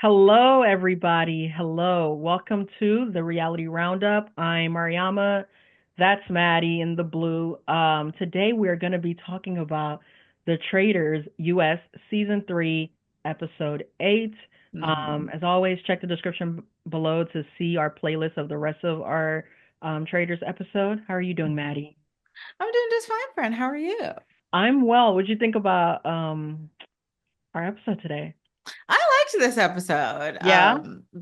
Hello, everybody. Hello. Welcome to the Reality Roundup. I'm Mariama. That's Maddie in the blue. Today we're going to be talking about the Traitors US Season 3, Episode 8. Hmm. As always, check the description below to see our playlist of the rest of our Traitors episode. How are you doing, Maddie? I'm doing just fine, friend. How are you? I'm well. What'd you think about our episode today? I liked this episode. Yeah?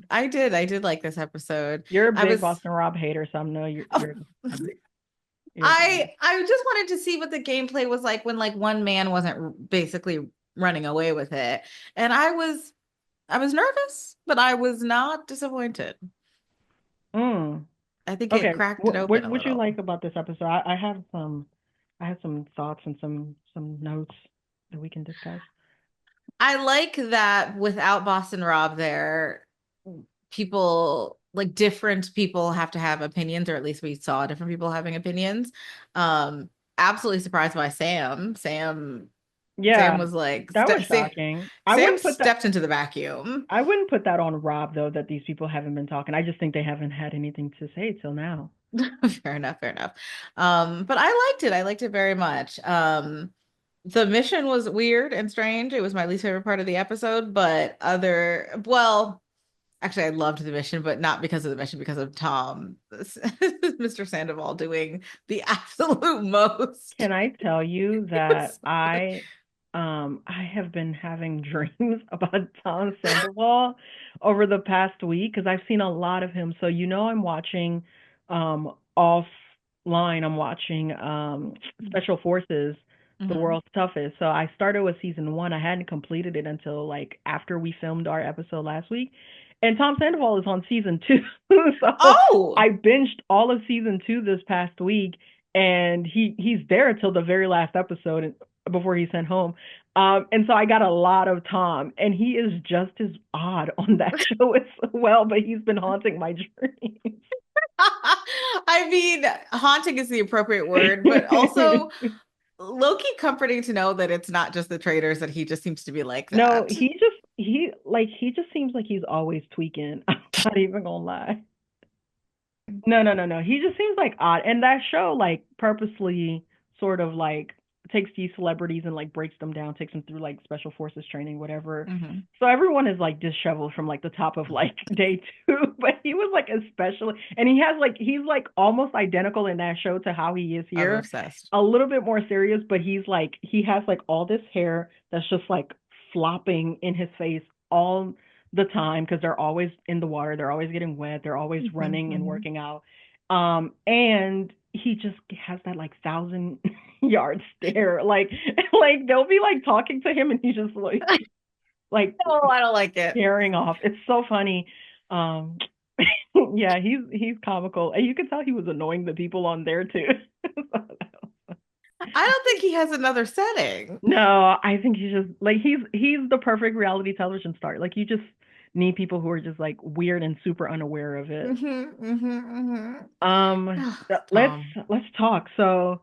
I did like this episode. You're a I big was Boston Rob hater, so I know you're oh, you're you're I just wanted to see what the gameplay was like when like one man wasn't basically running away with it. And I was nervous, but I was not disappointed. Mm. I think it Okay. cracked it What open what a what you little. like about this episode? I have some thoughts and some notes that we can discuss. I like that without Boston Rob there, people like different people have to have opinions, or at least we saw different people having opinions. Um, Absolutely surprised by Sam. Sam Yeah, was like that was shocking. Sam stepped into the vacuum. I wouldn't put that on Rob though that these people haven't been talking. I just think they haven't had anything to say till now. Fair enough, fair enough. But I liked it. I liked it very much. The mission was weird and strange. It was my least favorite part of the episode, but actually, I loved the mission, but not because of the mission, because of Tom, Mr. Sandoval doing the absolute most. Can I tell you It that was so funny. I have been having dreams about Tom Sandoval over the past week because I've seen a lot of him. So I'm watching offline. I'm watching Special Forces, The Mhm. World's Toughest. So I started with season one. I hadn't completed it until like after we filmed our episode last week. And Tom Sandoval is on season two. So Oh, I binged all of season two this past week and he's there until the very last episode before he's sent home. And so I got a lot of Tom, and he is just as odd on that show as well, but he's been haunting my dreams. I mean, haunting is the appropriate word, but also low-key comforting to know that it's not just the traders, that he just seems to be like No, that. he just seems like he's always tweaking. I'm not even gonna lie. No, no, no, no. He just seems like odd. And that show like purposely sort of like takes these celebrities and like breaks them down, takes them through like special forces training, whatever. Hmm. So everyone is like disheveled from like the top of like day two, but he was like especially, and he's like almost identical in that show to how he is I'm here. obsessed. A little bit more serious, but he has like all this hair that's just like flopping in his face all the time because they're always in the water, they're always getting wet, they're always Hmm. running and Hmm. working out. And he just has that like 1,000 yard stare. Like they'll be like talking to him and he's just like Oh, I don't like it. staring off. It's so funny. Um yeah, he's comical. And you can tell he was annoying the people on there too. I don't think he has another setting. No, I think he's just like he's the perfect reality television star. Like you just need people who are just like weird and super unaware of it. Hmm. Hmm. Hmm. Um, Oh, let's Tom. let's talk. So,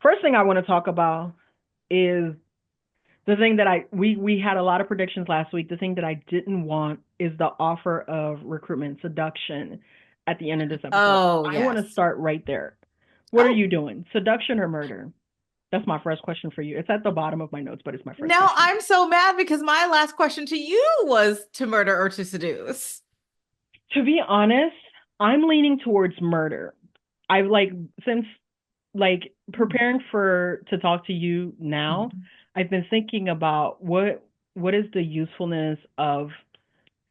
first thing I want to talk about is the thing that we had a lot of predictions last week. The thing that I didn't want is the offer of recruitment seduction at the end of this episode. Oh, I want to yes. start right there. What are Oh, you doing? Seduction or murder? That's my first question for you. It's at the bottom of my notes, but it's my first now question. I'm so mad because my last question to you was to murder or to seduce. To be honest, I'm leaning towards murder. I've like since like preparing for to talk to you now, Mhm. I've been thinking about what is the usefulness of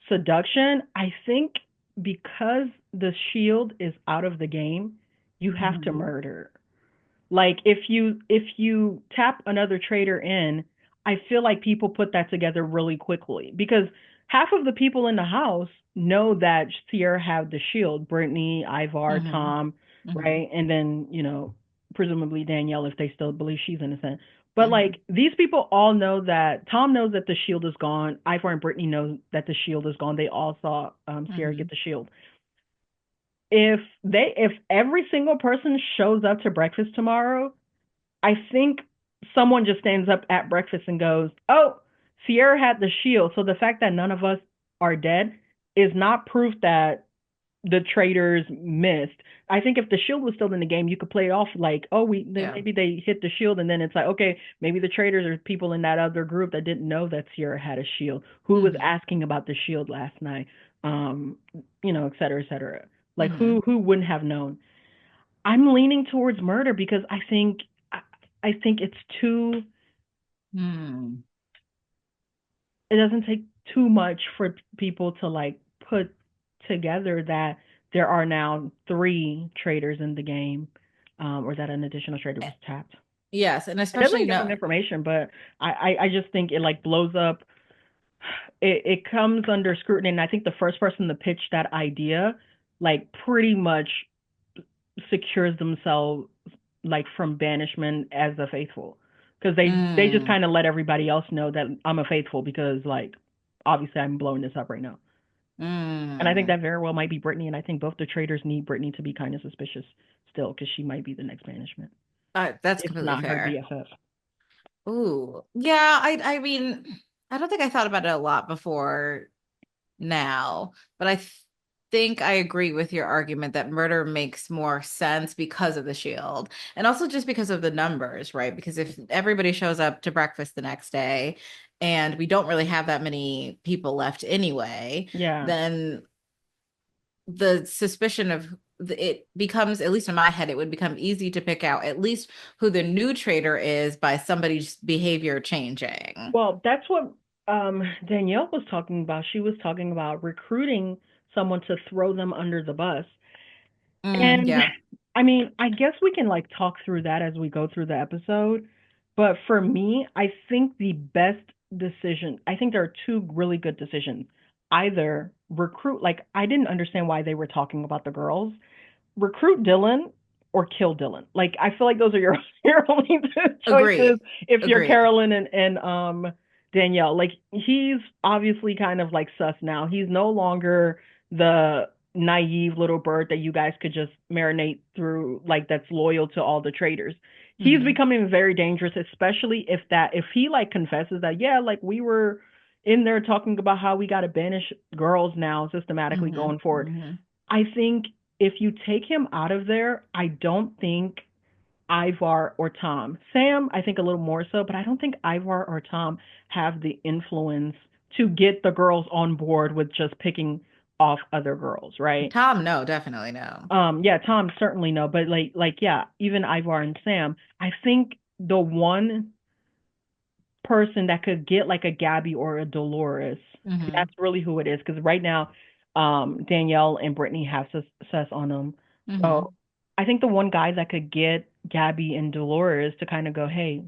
seduction. I think because the shield is out of the game, you have to Mhm. murder. Like if you tap another trader in, I feel like people put that together really quickly because half of the people in the house know that Sierra had the shield, Brittany, Ivar, Mhm. Tom, Mhm. right? And then, presumably Danielle if they still believe she's innocent. But Mhm. like these people all know that Tom knows that the shield is gone. Ivar and Brittany know that the shield is gone. They all saw Sierra get Mhm. the shield. If every single person shows up to breakfast tomorrow, I think someone just stands up at breakfast and goes, "Oh, Sierra had the shield." So the fact that none of us are dead is not proof that the traitors missed. I think if the shield was still in the game, you could play it off like, oh, we then Yeah. maybe they hit the shield, and then it's like, okay, maybe the traitors are people in that other group that didn't know that Sierra had a shield. Who was Hmm. asking about the shield last night? Um, et cetera, et cetera. Like Hmm. who wouldn't have known? I'm leaning towards murder because I, I think it's too. Hmm. It doesn't take too much for people to like put together that there are now three traders in the game, or that an additional trader was tapped. Yes, and It especially doesn't give them no. information, but I just think it like blows up. It comes under scrutiny, and I think the first person to pitch that idea, like pretty much secures themselves like from banishment as a faithful, because they just Mm, kind of let everybody else know that I'm a faithful because like obviously I'm blowing this up right now. And I think mm. that very well might be Brittany, and I think both the traders need Brittany to be kind of suspicious still because she might be the next banishment, That's if completely not her fair. BFF. Ooh, yeah. I mean, I don't think I thought about it a lot before now, but think I agree with your argument that murder makes more sense because of the shield, and also just because of the numbers, right? Because if everybody shows up to breakfast the next day, and we don't really have that many people left anyway, Yeah. then the suspicion of it becomes, at least in my head, it would become easy to pick out at least who the new trader is by somebody's behavior changing. Well, that's what Danielle was talking about. She was talking about recruiting someone to throw them under the bus. And Yeah. I mean, I guess we can like talk through that as we go through the episode. But for me, I think the best decision, I think there are two really good decisions. Either recruit, like, I didn't understand why they were talking about the girls, recruit Dylan or kill Dylan. Like I feel like those are your your only two choices Agreed. if you're Agreed. Carolyn and Danielle. Like he's obviously kind of like sus now. He's no longer the naive little bird that you guys could just marinate through, like that's loyal to all the traders. He's Hmm. becoming very dangerous, especially if he like confesses that yeah, like we were in there talking about how we got to banish girls now systematically Hmm. going forward. Hmm. I think if you take him out of there, I don't think Ivar or Tom, Sam, I think a little more so, but I don't think Ivar or Tom have the influence to get the girls on board with just picking off other girls, right? Tom, no, definitely no. Yeah, Tom certainly no, but yeah, even Ivar and Sam, I think the one person that could get like a Gabby or a Dolores. Hmm. That's really who it is. Because right now, Danielle and Brittany have success on them. Hmm. So I think the one guy that could get Gabby and Dolores to kind of go, hey,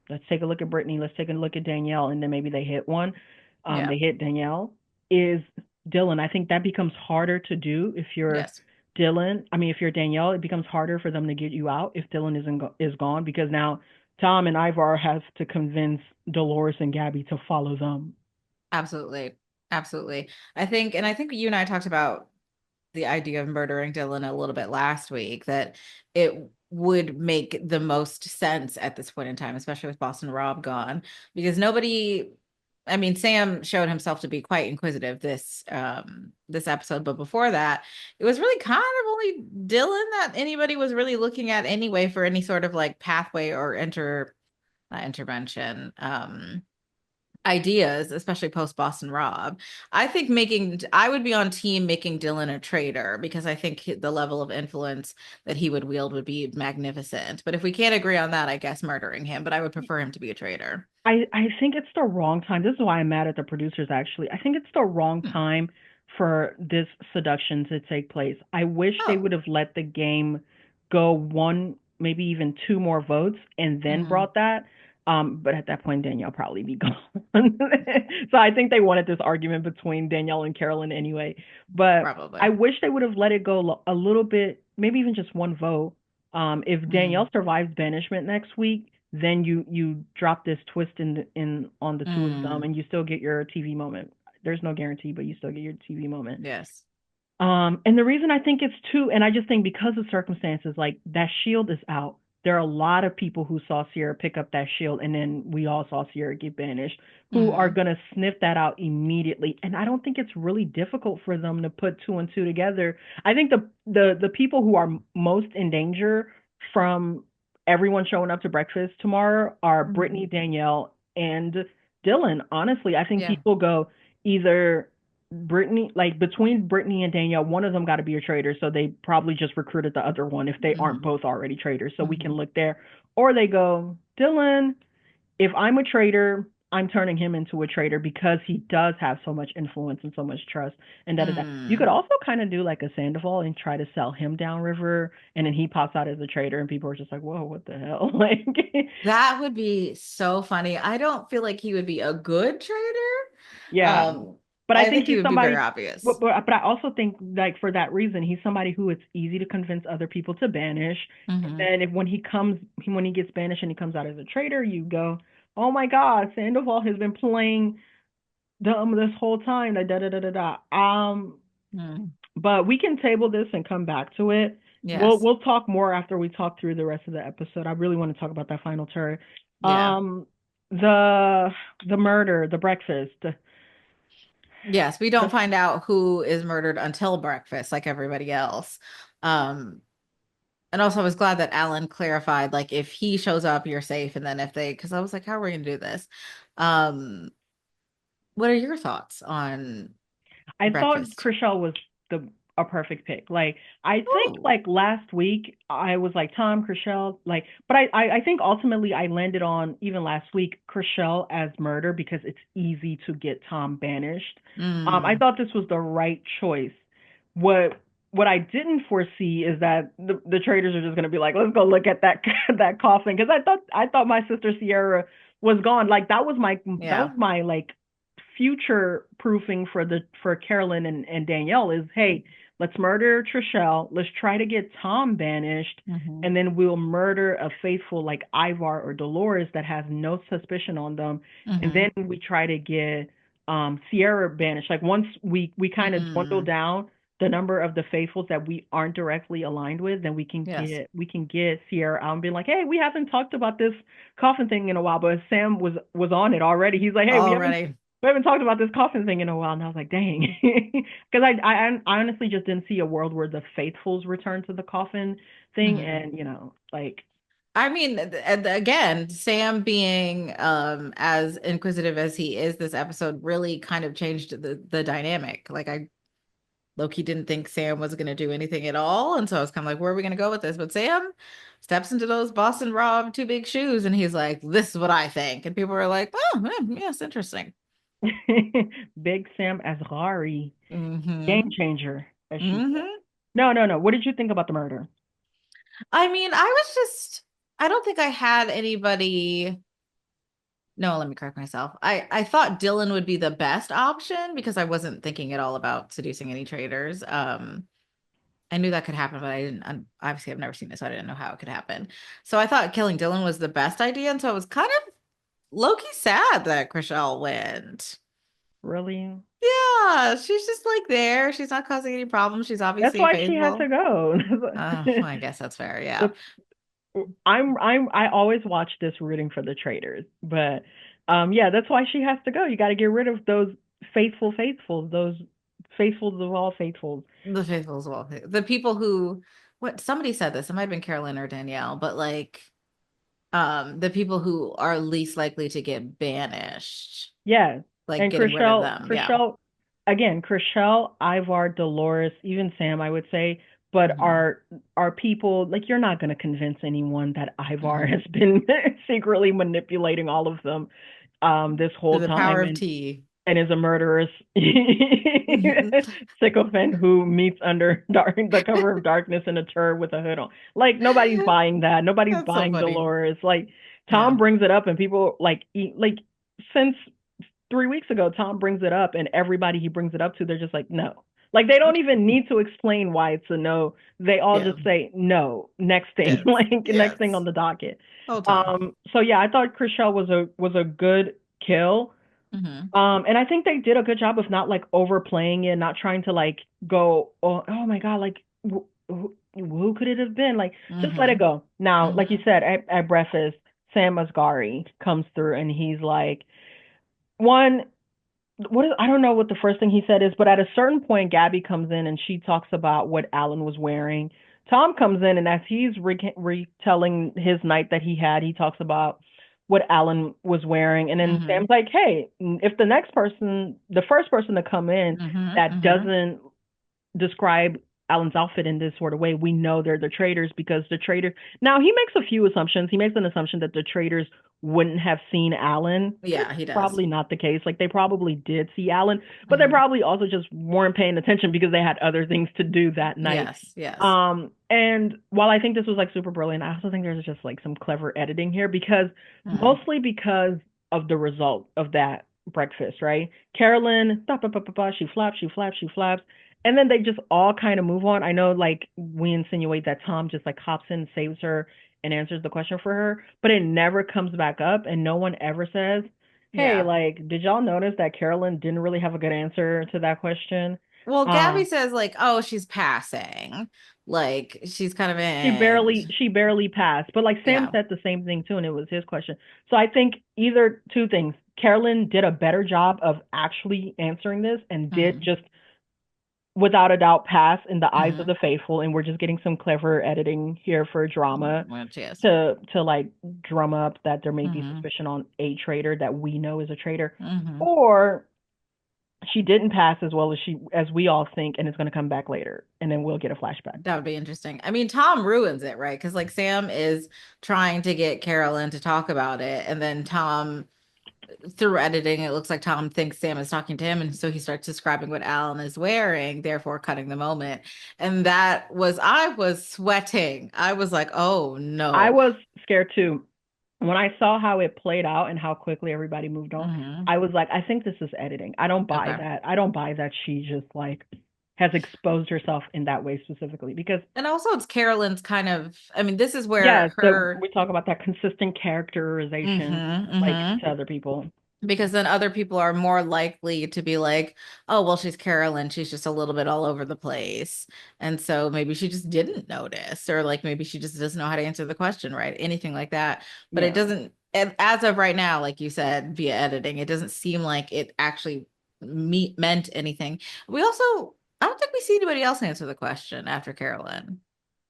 let's take a look at Brittany, let's take a look at Danielle, and then maybe they hit one. Yeah. They hit Danielle is Dylan. I think that becomes harder to do if you're Yes. Dylan. I mean, if you're Danielle, it becomes harder for them to get you out if Dylan is gone because now Tom and Ivar have to convince Dolores and Gabby to follow them. Absolutely. Absolutely. I think you and I talked about the idea of murdering Dylan a little bit last week, that it would make the most sense at this point in time, especially with Boston Rob gone, because nobody, I mean, Sam showed himself to be quite inquisitive this episode, but before that, it was really kind of only Dylan that anybody was really looking at anyway for any sort of like pathway or not intervention. Ideas, especially post Boston Rob. I would be on team making Dylan a traitor because I think the level of influence that he would wield would be magnificent. But if we can't agree on that, I guess murdering him, but I would prefer him to be a traitor. I think it's the wrong time. This is why I'm mad at the producers actually. I think it's the wrong Hmm. time for this seduction to take place. I wish they Oh. would have let the game go one, maybe even two more votes and then Hmm. brought that. But at that point Danielle probably be gone. So I think they wanted this argument between Danielle and Carolyn anyway. But I Probably. wish they would have let it go a little bit, maybe even just one vote. If Hmm. Danielle survives banishment next week, then you drop this twist in on the two of them, Mm. and you still get your TV moment. There's no guarantee, but you still get your TV moment. Yes. And the reason I think it's too, and I just think because of circumstances, like that shield is out. there are a lot of people who saw Sierra pick up that shield, and then we all saw Sierra get banished, who are Mm, gonna sniff that out immediately. And I don't think it's really difficult for them to put two and two together. I think the people who are most in danger from everyone showing up to breakfast tomorrow are mhm. Brittany, Danielle, and Dylan. Honestly, I think Yeah. people go either Brittany, like between Brittany and Danielle, one of them got to be a traitor, so they probably just recruited the other one if they aren't Hmm. both already traitors, so we can Hmm. look there. Or they go, Dylan, if I'm a traitor, I'm turning him into a traitor because he does have so much influence and so much trust and da da da. You could Mm. also kind of do like a Sandoval and try to sell him downriver, and then he pops out as a traitor, and people are just like, "Whoa, what the hell?" Like, That would be so funny. I don't feel like he would be a good trader. yeah, but I I think think he he's would be very somebody. obvious. But I also think like for that reason, he's somebody who it's easy to convince other people to banish. And Hmm. then if when he gets banished and he comes out as a traitor, you go, "Oh my God, Sandoval has been playing dumb this whole time." Da da da da da. Mm. But we can table this and come back to it. We'll Yes. we'll talk more after we talk through the rest of the episode. I really want to talk about that final turn. Yeah. The the murder, the breakfast, Yes, we don't the find out who is murdered until breakfast, like everybody else. Um, and also I was glad that Alan clarified, like if he shows up, you're safe, and then if they, because I was like, how are we gonna do this? Um, what are your thoughts on I thought breakfast? Chriselle was the a perfect pick. Like I think Oh. like last week I was like Tom Chriselle like, but I think ultimately I landed on even last week Chriselle as murder because it's easy to get Tom banished. I Mm, thought this was the right choice. What what I didn't foresee is that the traders are just gonna be like, let's go look at that that coffin because I thought my sister Sierra was gone. Like yeah. that was my like future proofing for Carolyn and Danielle is, hey, let's murder Trishelle, let's try to get Tom banished, Hmm. and then we'll murder a faithful like Ivar or Dolores that has no suspicion on them, and Hmm. then we try to get Sierra banished. Like once we kind of dwindle Mm, down the number of the faithfuls that we aren't directly aligned with, then yes. we can get Sierra out and be like, hey, we haven't talked about this coffin thing in a while, but Sam was on it already. He's like, hey, Already. we haven't talked about this coffin thing in a while. And I was like, dang. Because I honestly just didn't see a world where the faithfuls return to the coffin thing. Hmm. And, like, I mean, and again, Sam being as inquisitive as he is this episode really kind of changed the dynamic. Like I Loki didn't think Sam was going to do anything at all, and so I was kind of like, where are we going to go with this? But Sam steps into those Boston Rob two big shoes, and he's like, this is what I think, and people are like, oh, yes, interesting. Big Sam Asghari, game Hmm. changer, as she said. Hmm. No, no, no. What did you think about the murder? I mean, I don't think I had anybody. No, let me correct myself. I thought Dylan would be the best option because I wasn't thinking at all about seducing any traders. I knew that could happen, but I didn't. Obviously, I've never seen it, so I didn't know how it could happen. So I thought killing Dylan was the best idea, and so I was kind of low-key sad that Chriselle went. Really? Yeah, she's just like there. She's not causing any problems. She's That's obviously why she had to faithful. go. I guess that's fair. Yeah. I always watch this rooting for the traitors, but yeah, that's why she has to go. You got to get rid of those faithfuls, those faithfuls of all faithfuls. The faithful as well. The people who, what somebody said this, it might have been Carolyn or Danielle, but like the people who are least likely to get banished, Yeah, like and getting rid of them. Yeah. Chriselle, Ivar, Dolores, even Sam, I would say, but Hmm. are people like you're not going to convince anyone that Ivar Hmm. has been secretly manipulating all of them this Through whole the power time of tea. and is a murderous sycophant who meets under the cover of darkness in a turd with a hood on. Like nobody's buying that. Nobody's That's so buying funny. Dolores. Like Yeah. Tom brings it up and people like since 3 weeks ago Tom brings it up and everybody he brings it up to they're just like no. Like they don't even need to explain why it's a no. They all Yeah. just say no. Next thing, Yes. like next thing on Yes. the docket. Oh, Tom. So yeah, I thought Chriselle was a good kill. Hmm. And I think they did a good job of not like overplaying it, not trying to like go, oh my God, like who could it have been? Like, just let it Mm-hmm. go. Now, like you Mm-hmm. said, at breakfast, Sam Asghari comes through and he's like, one, what is, I don't know what the first thing he said is, but at a certain point, Gabby comes in and she talks about what Alan was wearing. Tom comes in and as he's retelling his night that he had, he talks about what Alan was wearing. And then Mm-hmm. Sam's like, hey, if the next person, the first person to come in Mm-hmm. that Mm-hmm. doesn't describe Alan's outfit in this sort of way, we know they're the traitors because the traitor. Now he makes a few assumptions. He makes an assumption that the traitors wouldn't have seen Alan. It's Yeah, he does. probably not the case. Like they probably did see Alan, but they Mm-hmm. probably also just weren't paying attention because they had other things to do that night. Yes, yes. And while I think this was like super brilliant, I also think there's just like some clever editing here because Mm. mostly because of the result of that breakfast, right? Carolyn, da, ba, ba, ba, ba, she flaps, she flaps, she flaps, and then they just all kind of move on. I know, like we insinuate that Tom just like hops in, saves her, and answers the question for her, but it never comes back up, and no one ever says, "Hey, Yeah. like, did y'all notice that Carolyn didn't really have a good answer to that question?" Well, Gabby Um, says like, oh, she's passing. Like she's kind of she in. barely passed, but like Sam Yeah. said the same thing too, and it was his question. So I think either two things: Carolyn did a better job of actually answering this, and did Mm-hmm. just without a doubt pass in the eyes of Mm-hmm. the faithful, and we're just getting some clever editing here for drama Which is. to like drum up that there may be Mm-hmm. suspicion on a traitor that we know is a traitor, Mm-hmm. or she didn't pass as well as we all think, and it's going to come back later, and then we'll get a flashback. That would be interesting. I mean, Tom ruins it, right? Because like Sam is trying to get Carolyn to talk about it, and then Tom, through editing, it looks like Tom thinks Sam is talking to him, and so he starts describing what Alan is wearing, therefore cutting the moment. And I was sweating. I was like, oh I no. was scared too. When I saw how it played out and how quickly everybody moved on, Hmm. I was like, I think this is editing. I don't buy Okay. that. I don't buy that she just like has exposed herself in that way specifically because And also, it's Carolyn's kind of, I mean, this is yes, where that her, we talk about that consistent characterization hmm like hmm to other people. because then other people are more likely to be like, oh, well, she's Carolyn. She's just a little bit all over the place. And so maybe she just didn't notice, or like maybe she just doesn't know how to answer the question, right? Anything like that. But it Yeah. doesn't, as of right now, like you said, via editing, it doesn't seem like it actually meant anything. We also, I don't think we see anybody else answer the question after Carolyn.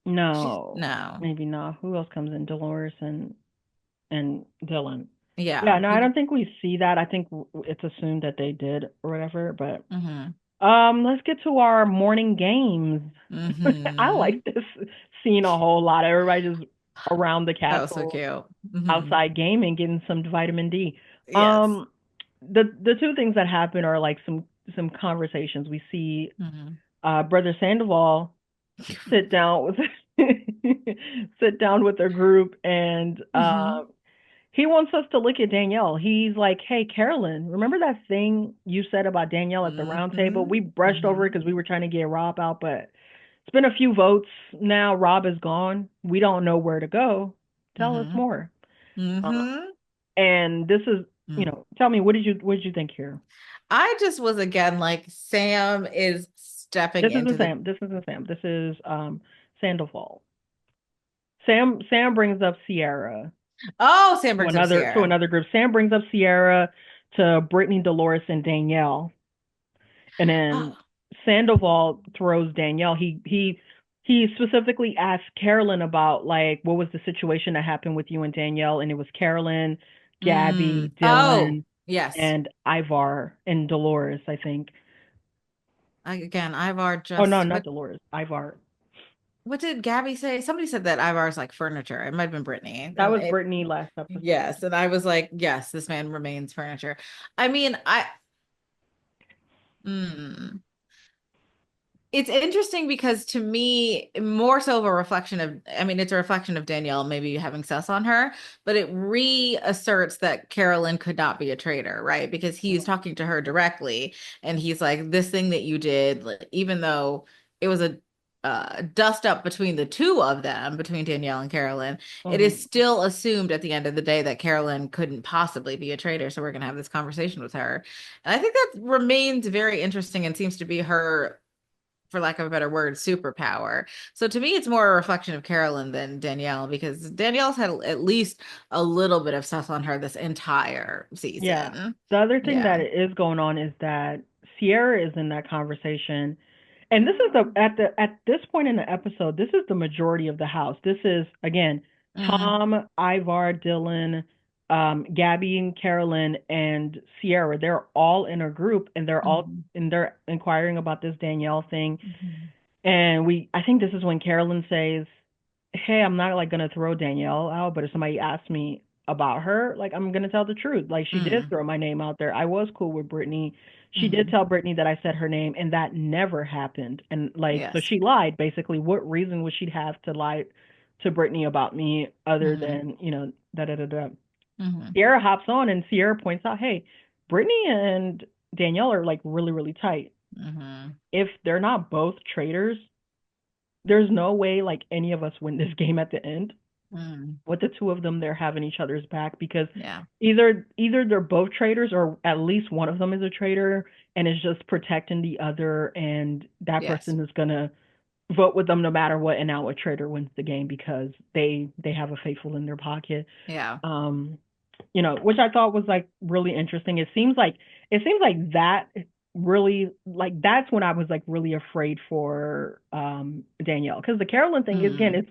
She's, No, no. maybe not. Who else comes in? Dolores and Dylan. Yeah, Yeah. no, I don't think we see that. I think it's assumed that they did or whatever. But Mm-hmm. let's get to our morning games. I Mm-hmm. like this scene a whole lot. Everybody just around the That was so castle, cute. Mm-hmm. outside gaming, getting some vitamin D. Yes. Um, the two things that happen are like some conversations. We see Mm-hmm. Brother Sandoval sit down with sit down with a group and Mm-hmm. he wants us to look at Danielle. He's like, "Hey, Carolyn, remember that thing you said about Danielle at the round table? Mm-hmm. We brushed over Mm-hmm. it because we were trying to get Rob out, but it's been a few votes now. Rob is gone. We don't know where to go. Tell us Mm-hmm. more." Uh, Mm-hmm. and this is, Mm. tell me what did you think here? I just was again like Sam is stepping This into isn't the Sam. This isn't Sam. This is Sandoval. Sam brings up Sierra Sam to brings up Sierra. another group. Sam brings up Sierra to Brittany, Dolores, and Danielle, and then Oh. Sandoval throws Danielle. He specifically asked Carolyn about like what was the situation that happened with you and Danielle, and it was Carolyn, Gabby, Oh, Dylan, yes. and Ivar and Dolores, I think. Again, Ivar Oh no, just not Dolores. Ivar. what did Gabby say? Somebody said that Ivar's like furniture. It might have been Brittany. That was Brittany last episode. Yes, and I was like, yes, this man remains furniture. I mean, mm, it's interesting because to me, more so of a reflection of, I mean, it's a reflection of Danielle maybe having sus on her, but it reasserts that Carolyn could not be a traitor, right? Because he's talking to her directly, and he's like, this thing that you did, like, even though it was a dust up between the two of them, between Danielle and Carolyn, it is Mhm. still assumed at the end of the day that Carolyn couldn't possibly be a traitor. So we're going to have this conversation with her. And I think that remains very interesting and seems to be her for lack of a better word, superpower. So to me, it's more a reflection of Carolyn than Danielle because Danielle's had at least a little bit of stuff on her this entire Yeah. season. The other thing Yeah. that is going on is that Sierra is in that conversation. And this is at this point in the episode, this is the majority of the house. This is again Mm-hmm. Tom, Ivar, Dylan, Gabby and Carolyn and Sierra. They're all in a group and Mm-hmm. they're inquiring about this Danielle thing. Mm-hmm. And I think this is when Carolyn says, "Hey, I'm not like gonna throw Danielle out, but if somebody asks me about her, like I'm gonna tell the truth. Like she did throw my name out there. I was cool with Brittany. She did Mm-hmm. tell Brittany that I said her name, and that never happened. And like, so Yes. she lied basically. What reason would she have to lie to Brittany about me other Mm-hmm. than da da da da?" Mm-hmm. Sierra hops on, and Sierra points out, "Hey, Brittany and Danielle are like really really tight. Mm-hmm. If they're not both traitors, there's no way like any of us win this game at the end Mm-hmm. with the two of them they're having each other's back because Yeah. either they're both traitors or at least one of them is a traitor and is just protecting the other and that Yes. person is gonna vote with them no matter what and now a traitor wins the game because they have a faithful in their pocket. Yeah. um which I thought was like really interesting. It seems like that really like that's when I was like really afraid for Danielle because the Carolyn thing is again Mm-hmm.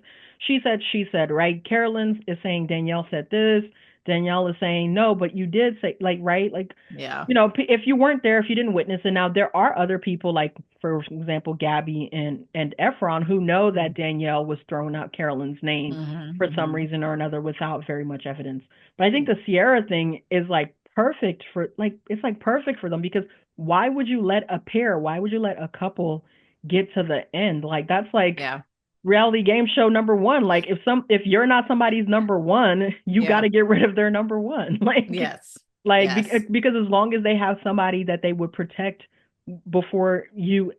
it's she said, right? Carolyn is saying Danielle said this, Danielle is saying no, but you did say like right like Yeah. if you weren't there, if you didn't witness it. Now there are other people like for example Gabby and Efron who know that Danielle was throwing out Carolyn's name for some Mm-hmm. reason or another without very much evidence. But I think the Sierra thing is like perfect for like it's like perfect for them because why would you let a couple get to the end? Like that's like Yeah. reality game show number one. Like if you're not somebody's number one, you got Yeah. to get rid of their number one. Yes. Like Yes. because as long as they have somebody that they would protect before you,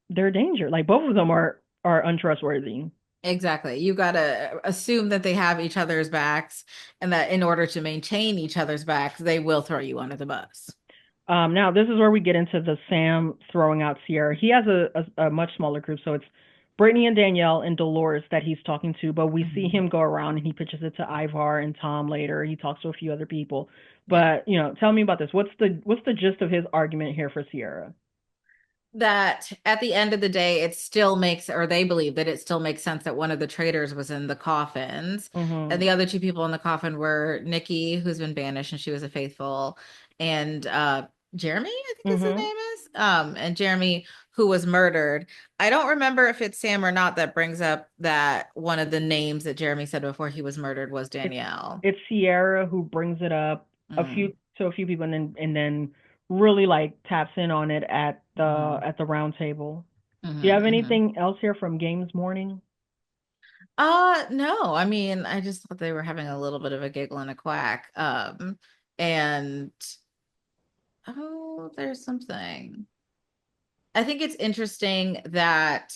they're danger. Like both of them are untrustworthy. Exactly. You got to assume that they have each other's backs and that in order to maintain each other's backs, they will throw you under the bus. Now this is where we get into the Sam throwing out Sierra. He has a much smaller group, so it's Brittany and Danielle and Dolores that he's talking to, but we see Mhm. him go around and he pitches it to Ivar and Tom later. He talks to a few other people. Yeah. But, tell me about this. What's the gist of his argument here for Sierra? That at the end of the day, it still makes, or they believe that it still makes sense that one of the traitors was in the coffins. And Mhm. the other two people in the coffin were Nikki, who's been banished and she was a faithful, and Jeremy, I think is his Mhm. name is. And Jeremy, who was murdered. I don't remember if it's Sam or not that brings up that one of the names that Jeremy said before he was murdered was It's Danielle. it's Sierra who brings it up Mm, a few people and then really like taps in on it hmm at the round table. Do you have hmm anything else here from Games Morning? No, I mean, I just thought they were having a little bit of a giggle and a quack. And there's something. I think it's interesting that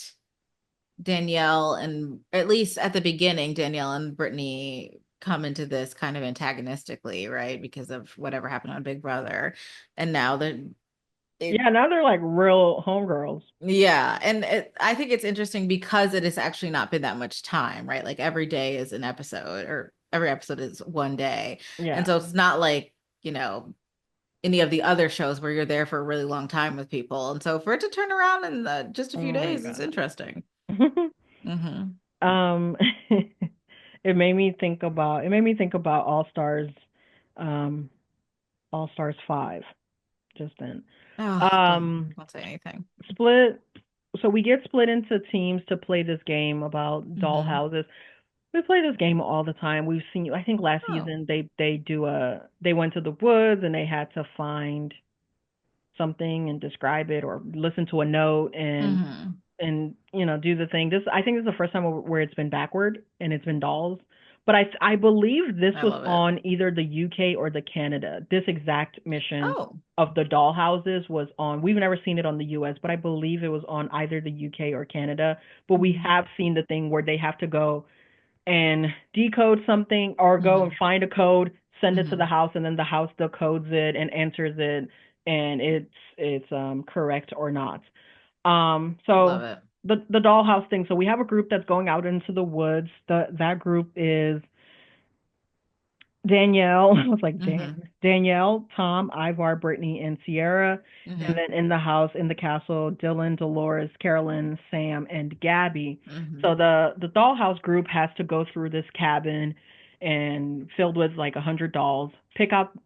Danielle and at least at the beginning, Danielle and Brittany come into this kind of antagonistically, right? Because of whatever happened on Big Brother. And now that it Yeah, now they're like real homegirls. Yeah, and I think it's interesting because it has actually not been that much time, right? Like every day is an episode, or every episode is one day, and Yeah. so it's not like any of the other shows where you're there for a really long time with people, and so for it to turn around in just a few Oh my days is God. interesting. Hmm um, it made me think about um, All Stars 5 just then. Oh, don't Um, won't say anything. split. So we get split into teams to play this game about Hmm dollhouses. We play this game all the time. We've seen. I think last Oh. season they went to the woods and they had to find something and describe it or listen to a note hmm and do the thing. This I think this is the first time where it's been backward and it's been dolls. But I believe this I was love it. on either the UK or the Canada. This exact mission Oh. of the doll houses was on. We've never seen it on the US, but I believe it was on either the UK or Canada. But we hmm have seen the thing where they have to go and decode something or go and hmm find a code, send it to the hmm house, and then the house decodes it and enters it, and it's correct or not. Love So it. the dollhouse thing. So we have a group that's going out into the woods. That group is Danielle, I was like Mm-hmm. Danielle, Tom, Ivar, Brittany, and Sierra. And Mm-hmm. then in the house, in the castle, Dylan, Dolores, Carolyn, Sam, and Gabby. Mm-hmm. So the dollhouse group has to go through this cabin and filled with like 100 dolls, pick out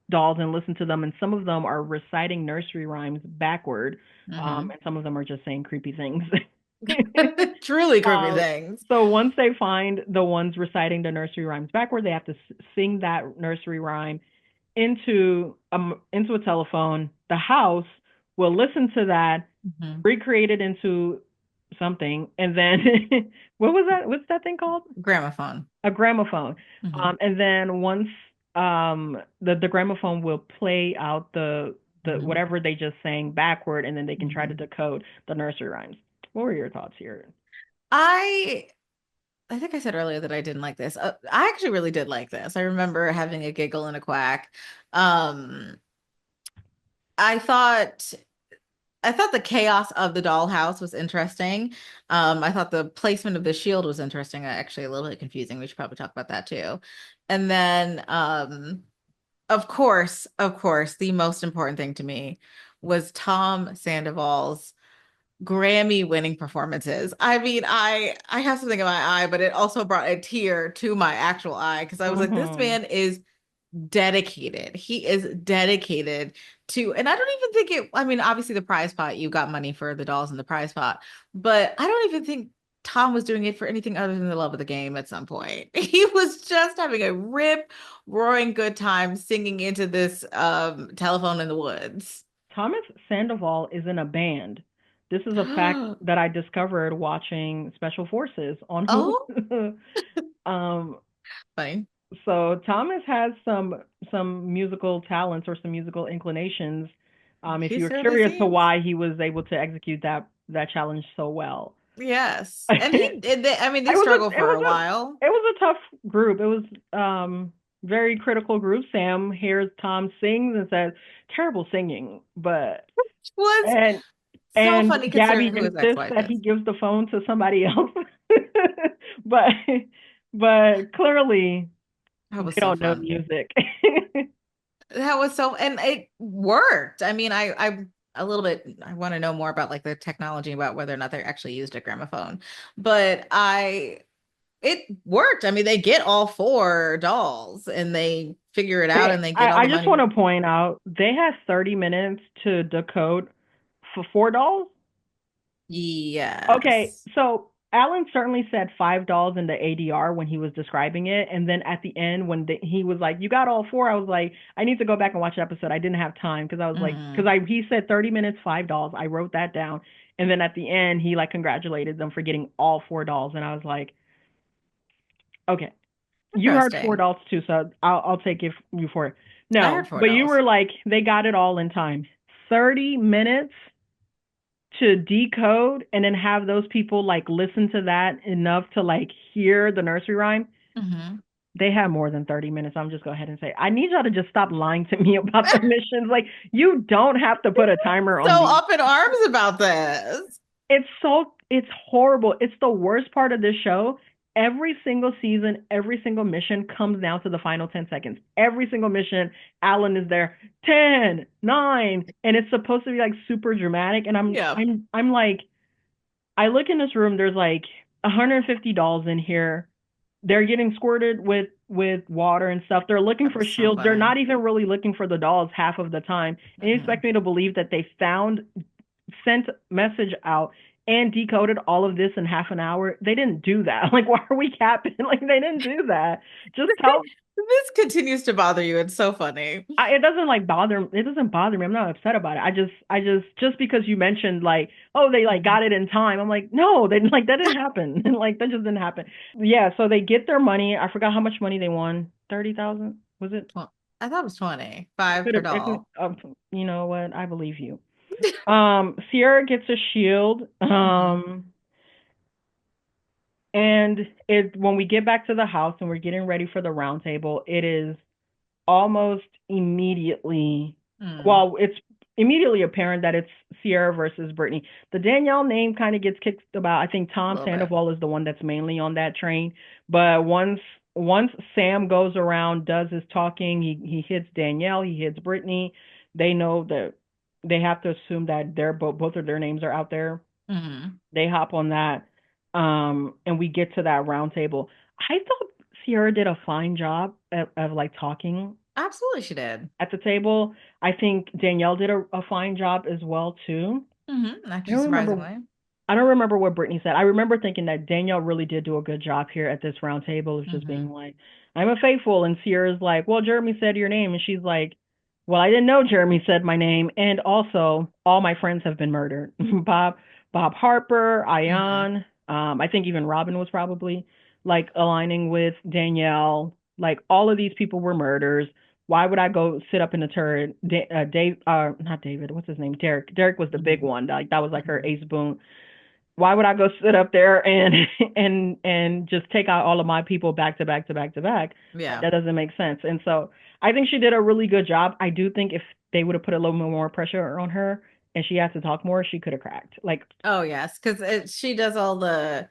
dolls and listen to them. And some of them are reciting nursery rhymes backward, Mm-hmm. and some of them are just saying creepy things. Truly creepy Um, things. so once they find the ones reciting the nursery rhymes backward, they have to sing that nursery rhyme into a telephone. The house will listen to that, Mm-hmm. recreate it into something, and then what was that? What's that thing called? Gramophone. A gramophone. Mm-hmm. And then once the gramophone will play out the Mm-hmm. whatever they just sang backward, and then they can try to Mm-hmm. decode the nursery rhymes. What were your thoughts here? I I think I said earlier that I didn't like this. I actually really did like this. I remember having a giggle and a quack. Um, I thought I thought the chaos of the dollhouse was interesting. I thought the placement of the shield was interesting. Actually, a little bit confusing. We should probably talk about that too. And then, of course, the most important thing to me was Tom Sandoval's Grammy-winning performances. I mean, I have something in my eye, but it also brought a tear to my actual eye because I was like, this Mm-hmm. man is dedicated. He is dedicated to, and I don't even think it, I mean, obviously the prize pot, you got money for the dolls in the prize pot, but I don't even think Tom was doing it for anything other than the love of the game at some point. He was just having a rip roaring good time singing into this telephone in the woods. Thomas Sandoval is in a band. This is a fact that I discovered watching Special Forces on Oh, Hulu. um, funny. so Thomas has some musical talents or some musical inclinations. If He you're certainly curious to seems. why he was able to execute that challenge so well, Yes. And it he did, I mean, they was struggled it for was a while. it was a tough group. It was very critical group. Sam hears Tom sings and says terrible singing, but Which was and so and funny Gabby considering who his insists ex-wife that he is. gives the phone to somebody else. but but clearly That was they so don't know fun. music. That was so, and it worked. I mean, I a little bit, I want to know more about like the technology about whether or not they actually used a gramophone, but it worked. I mean, they get all four dolls and they figure it out and they get all I the just money. want to point out they had 30 minutes to decode for $4. Okay, Yes. so Alan certainly said $5 in the ADR when he was describing it, and then at the end when he was like, "You got all four," I was like, "I need to go back and watch the episode." I didn't have time because I was like, because Mm. I he said 30 minutes, $5. I wrote that down, and then at the end he like congratulated them for getting all $4, and I was like, "Okay, you heard Interesting. $4 too, so I'll take you for it." I No, heard four but you dolls. were like, they got it all in time. 30 minutes to decode and then have those people like listen to that enough to like hear the nursery rhyme. Hmm. They have more than 30 minutes. I'm just go ahead and say, I need y'all to just stop lying to me about the missions. Like, you don't have to put a timer on So these. up in arms about this. It's horrible. It's the worst part of this show. Every single season, every single mission comes down to the final 10 seconds. Every single mission, Alan is there, 10, 9, and it's supposed to be like super dramatic. And Yeah. I'm like, I look in this room, there's like 150 dolls in here. They're getting squirted with water and stuff. They're looking That for was so shields. They're funny. not even really looking for the dolls half of the time. And you Hmm. expect me to believe that they found, sent message out and decoded all of this in half an hour? They didn't do that. Like, why are we capping? Like, they didn't do that. Just tell. This continues to bother you. It's so funny. It doesn't like bother. It doesn't bother me. I'm not upset about it. Just because you mentioned like, oh, they like Mhm. got it in time. I'm like, no, they like that didn't happen. Like that just didn't happen. Yeah. So they get their money. I forgot how much money they won. 30,000 was it? I thought it was 20, It five could per have. It doll. could. You know what? I believe you. Sierra gets a shield. Hmm. And it when we get back to the house and we're getting ready for the round table, it is almost immediately, Mm. well, it's immediately apparent that it's Sierra versus Brittany. The Danielle name kind of gets kicked about. I think A Tom little bit. Sandoval is the one that's mainly on that train. But once Sam goes around, does his talking, he hits Danielle, he hits Brittany. They know that they have to assume that they're both of their names are out there. Hmm. They hop on that, and we get to that round table. I thought Sierra did a fine job of like talking Absolutely, she did. at the table. I think Danielle did a fine job as well too. I Actually, don't remember surprisingly. I don't remember what Brittany said. I remember thinking that Danielle really did do a good job here at this round table of just being Hmm. like, I'm a faithful. And Sierra's like, well, Jeremy said your name. And she's like, well, I didn't know Jeremy said my name. And also, all my friends have been murdered. Bob Harper, Hmm. Ion, I think even Robin was probably like aligning with Danielle. Like, all of these people were murders. Why would I go sit up in the turret? Dave, not David, what's his name? Derek. Derek was the big Hmm. one. Like, that was like her Hmm. ace boon. Why would I go sit up there and and just take out all of my people back to back to back to back? Like, Yeah. that doesn't make sense. And so I think she did a really good job. I do think if they would have put a little bit more pressure on her and she had to talk more, she could have cracked. Like, Oh yes, because she does all the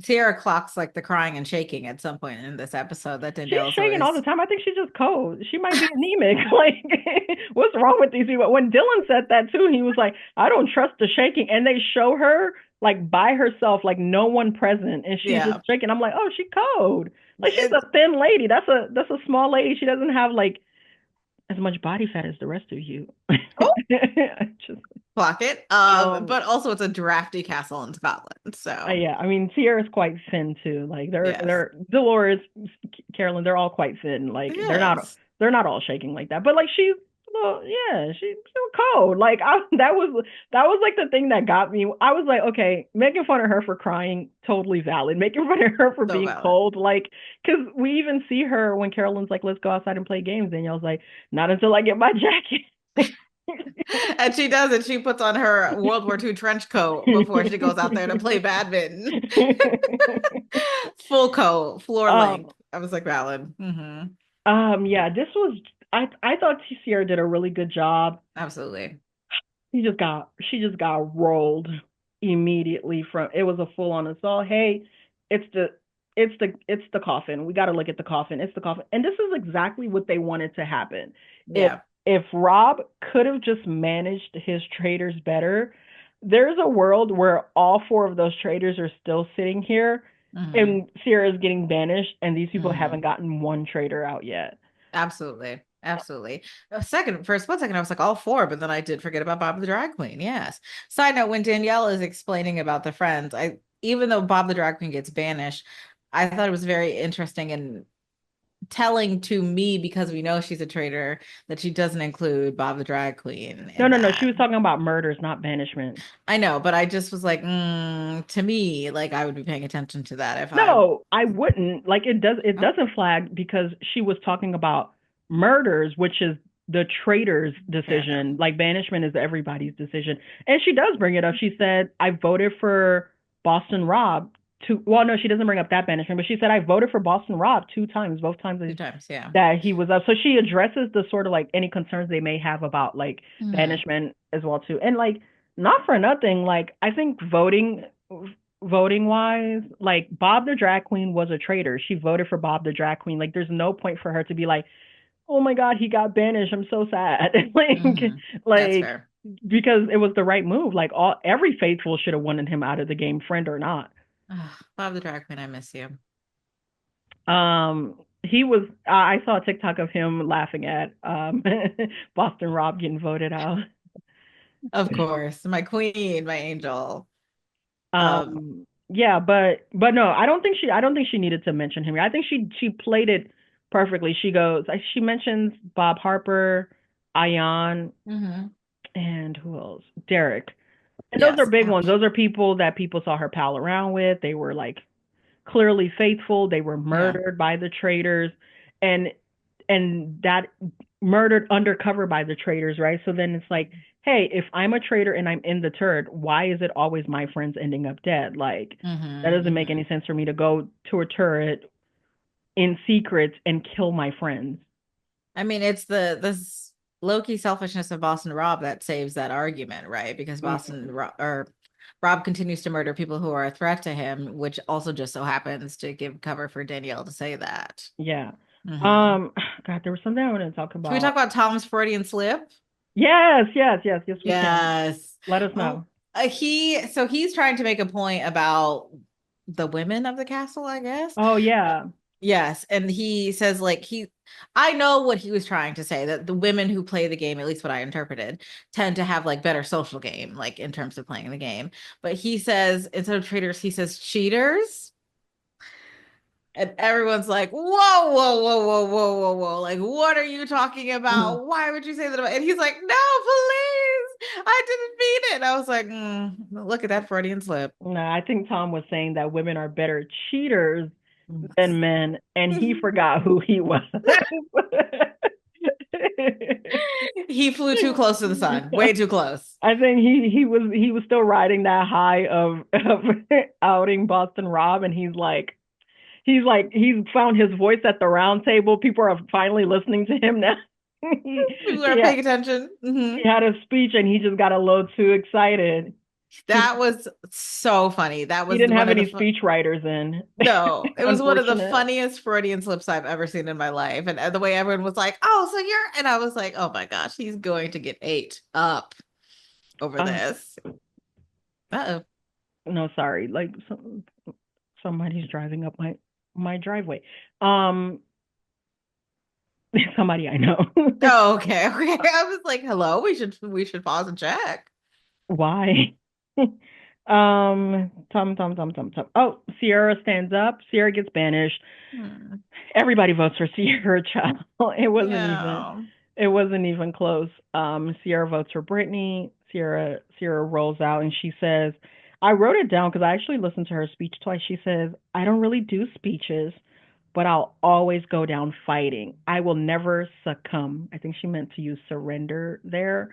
Sierra clocks like the crying and shaking at some point in this episode that she's Danielle is shaking all the always. time. I think she's just cold. She might be anemic. Like, what's wrong with these people? When Dylan said that too, he was like, I don't trust the shaking. And they show her like by herself, like no one present, and she's just Yeah. shaking. I'm like, oh, she cold. Like, she's It, a thin lady. That's a small lady. She doesn't have like as much body fat as the rest of you. oh, Just clock it. um But also it's a drafty castle in Scotland. So yeah, I mean Sierra's quite thin too. Like yes. they're Dolores, Carolyn, they're all quite thin. Like Yes. they're not all shaking like that. But like she's well, yeah, she's cold. Like that was like the thing that got me. I was like, okay, making fun of her for crying, totally valid. Making fun of her for So being valid. cold, like, because we even see her when Carolyn's like, let's go outside and play games. Danielle's like, not until I get my jacket. And she does it. She puts on her World War II trench coat before she goes out there to play badminton. Full coat, floor um, length. I was like, valid. yeah, this was I thought Sierra did a really good job. Absolutely. She just got rolled immediately from it was a full on assault. Hey, it's the it's the coffin. We got to look at the coffin. It's the coffin. And this is exactly what they wanted to happen. If Yeah. Rob could have just managed his traitors better, there's a world where all four of those traitors are still sitting here Hmm. and Sierra's getting banished and these people haven't Hmm. gotten one traitor out yet. Absolutely. Absolutely. For a split second, I was like, all four, but then I did forget about Bob the Drag Queen. Yes. Side note, when Danielle is explaining about the friends, even though Bob the Drag Queen gets banished, I thought it was very interesting and telling to me because we know she's a traitor that she doesn't include Bob the Drag Queen No, in no, no. She that. was talking about murders, not banishment. I know, but I just was like, to me, like I would be paying attention to that if I. No, I wouldn't. Like it Oh, doesn't flag because she was talking about murders, which is the traitor's fair enough. decision. Like banishment is everybody's decision. And she does bring it up. She said, I voted for Boston Rob two well, no, she doesn't bring up that banishment, but she said I voted for Boston Rob two times, both times Two times, yeah. that he was up. So she addresses the sort of like any concerns they may have about like Hmm. banishment as well too. And like not for nothing, like I think voting wise, like Bob the drag queen was a traitor. She voted for Bob the drag queen. Like there's no point for her to be like, "Oh my god, he got banished. I'm so sad." Hmm. That's like fair. because it was the right move. Like every faithful should have wanted him out of the game, friend or not. Bob the Drag Queen, I miss you. He was. I saw a TikTok of him laughing at Boston Rob getting voted out. Of course, my queen, my angel. Um, Yeah, but no, I don't think she needed to mention him. I think she played it perfectly. She goes, she mentions Bob Harper, Ion, mhm. and who else? Derek. And those are Yes. big ones. Ouch. Those are people that people saw her pal around with. They were like clearly faithful. They were Yeah. murdered by the traitors, and that murdered undercover by the traitors, right? So then it's like, hey, if I'm a traitor and I'm in the turret, why is it always my friends ending up dead? Like that Hmm. doesn't make any Hmm. sense for me to go to a turret in secret and kill my friends. I mean, it's the this. low-key selfishness of Boston Rob that saves that argument, right? Because Mhm. Rob continues to murder people who are a threat to him, which also just so happens to give cover for Danielle to say that. Yeah. Hmm. Um, God, there was something I wanted to talk Can we talk about. about Tom's Freudian slip? Yes, yes, yes, yes, we can. Yes. Let us Oh, know. he's trying to make a point about the women of the castle, I guess. Oh yeah. Yes, and he says like I know what he was trying to say, that the women who play the game, at least what I interpreted, tend to have like better social game, like in terms of playing the game. But he says instead of traitors, he says cheaters. And everyone's like, whoa, whoa, whoa, whoa, whoa, whoa, whoa. Like, what are you talking Mm. about? Why would you say that about? And he's like, no, please. I didn't mean it. And I was like, look at that Freudian slip. No, I think Tom was saying that women are better cheaters than men, and he forgot who he was. He flew too close to the sun, way too close. I think he was still riding that high of outing Boston Rob, and he's found his voice at the round table. People are finally listening to him now. he, People are he had paying attention. he had a speech and he just got a little too excited. He That was so funny. That he was didn't one have of the any speech writers in. no, it was one of the Unfortunate. funniest Freudian slips I've ever seen in my life. And the way everyone was like, "Oh, so you're," and I was like, "Oh my gosh, he's going to get ate up over Uh, this." Uh-oh. no, sorry. Like somebody's driving up my driveway. Um, somebody I know. Oh, okay, okay. I was like, "Hello, we should pause and check." Why? Tom. Oh, Sierra stands up. Sierra gets banished. Hmm. Everybody votes for Sierra Child. It wasn't even Yeah. it wasn't even close. Sierra votes for Brittany. Sierra rolls out and she says, I wrote it down because I actually listened to her speech twice. She says, I don't really do speeches, but I'll always go down fighting. I will never succumb. I think she meant to use surrender there.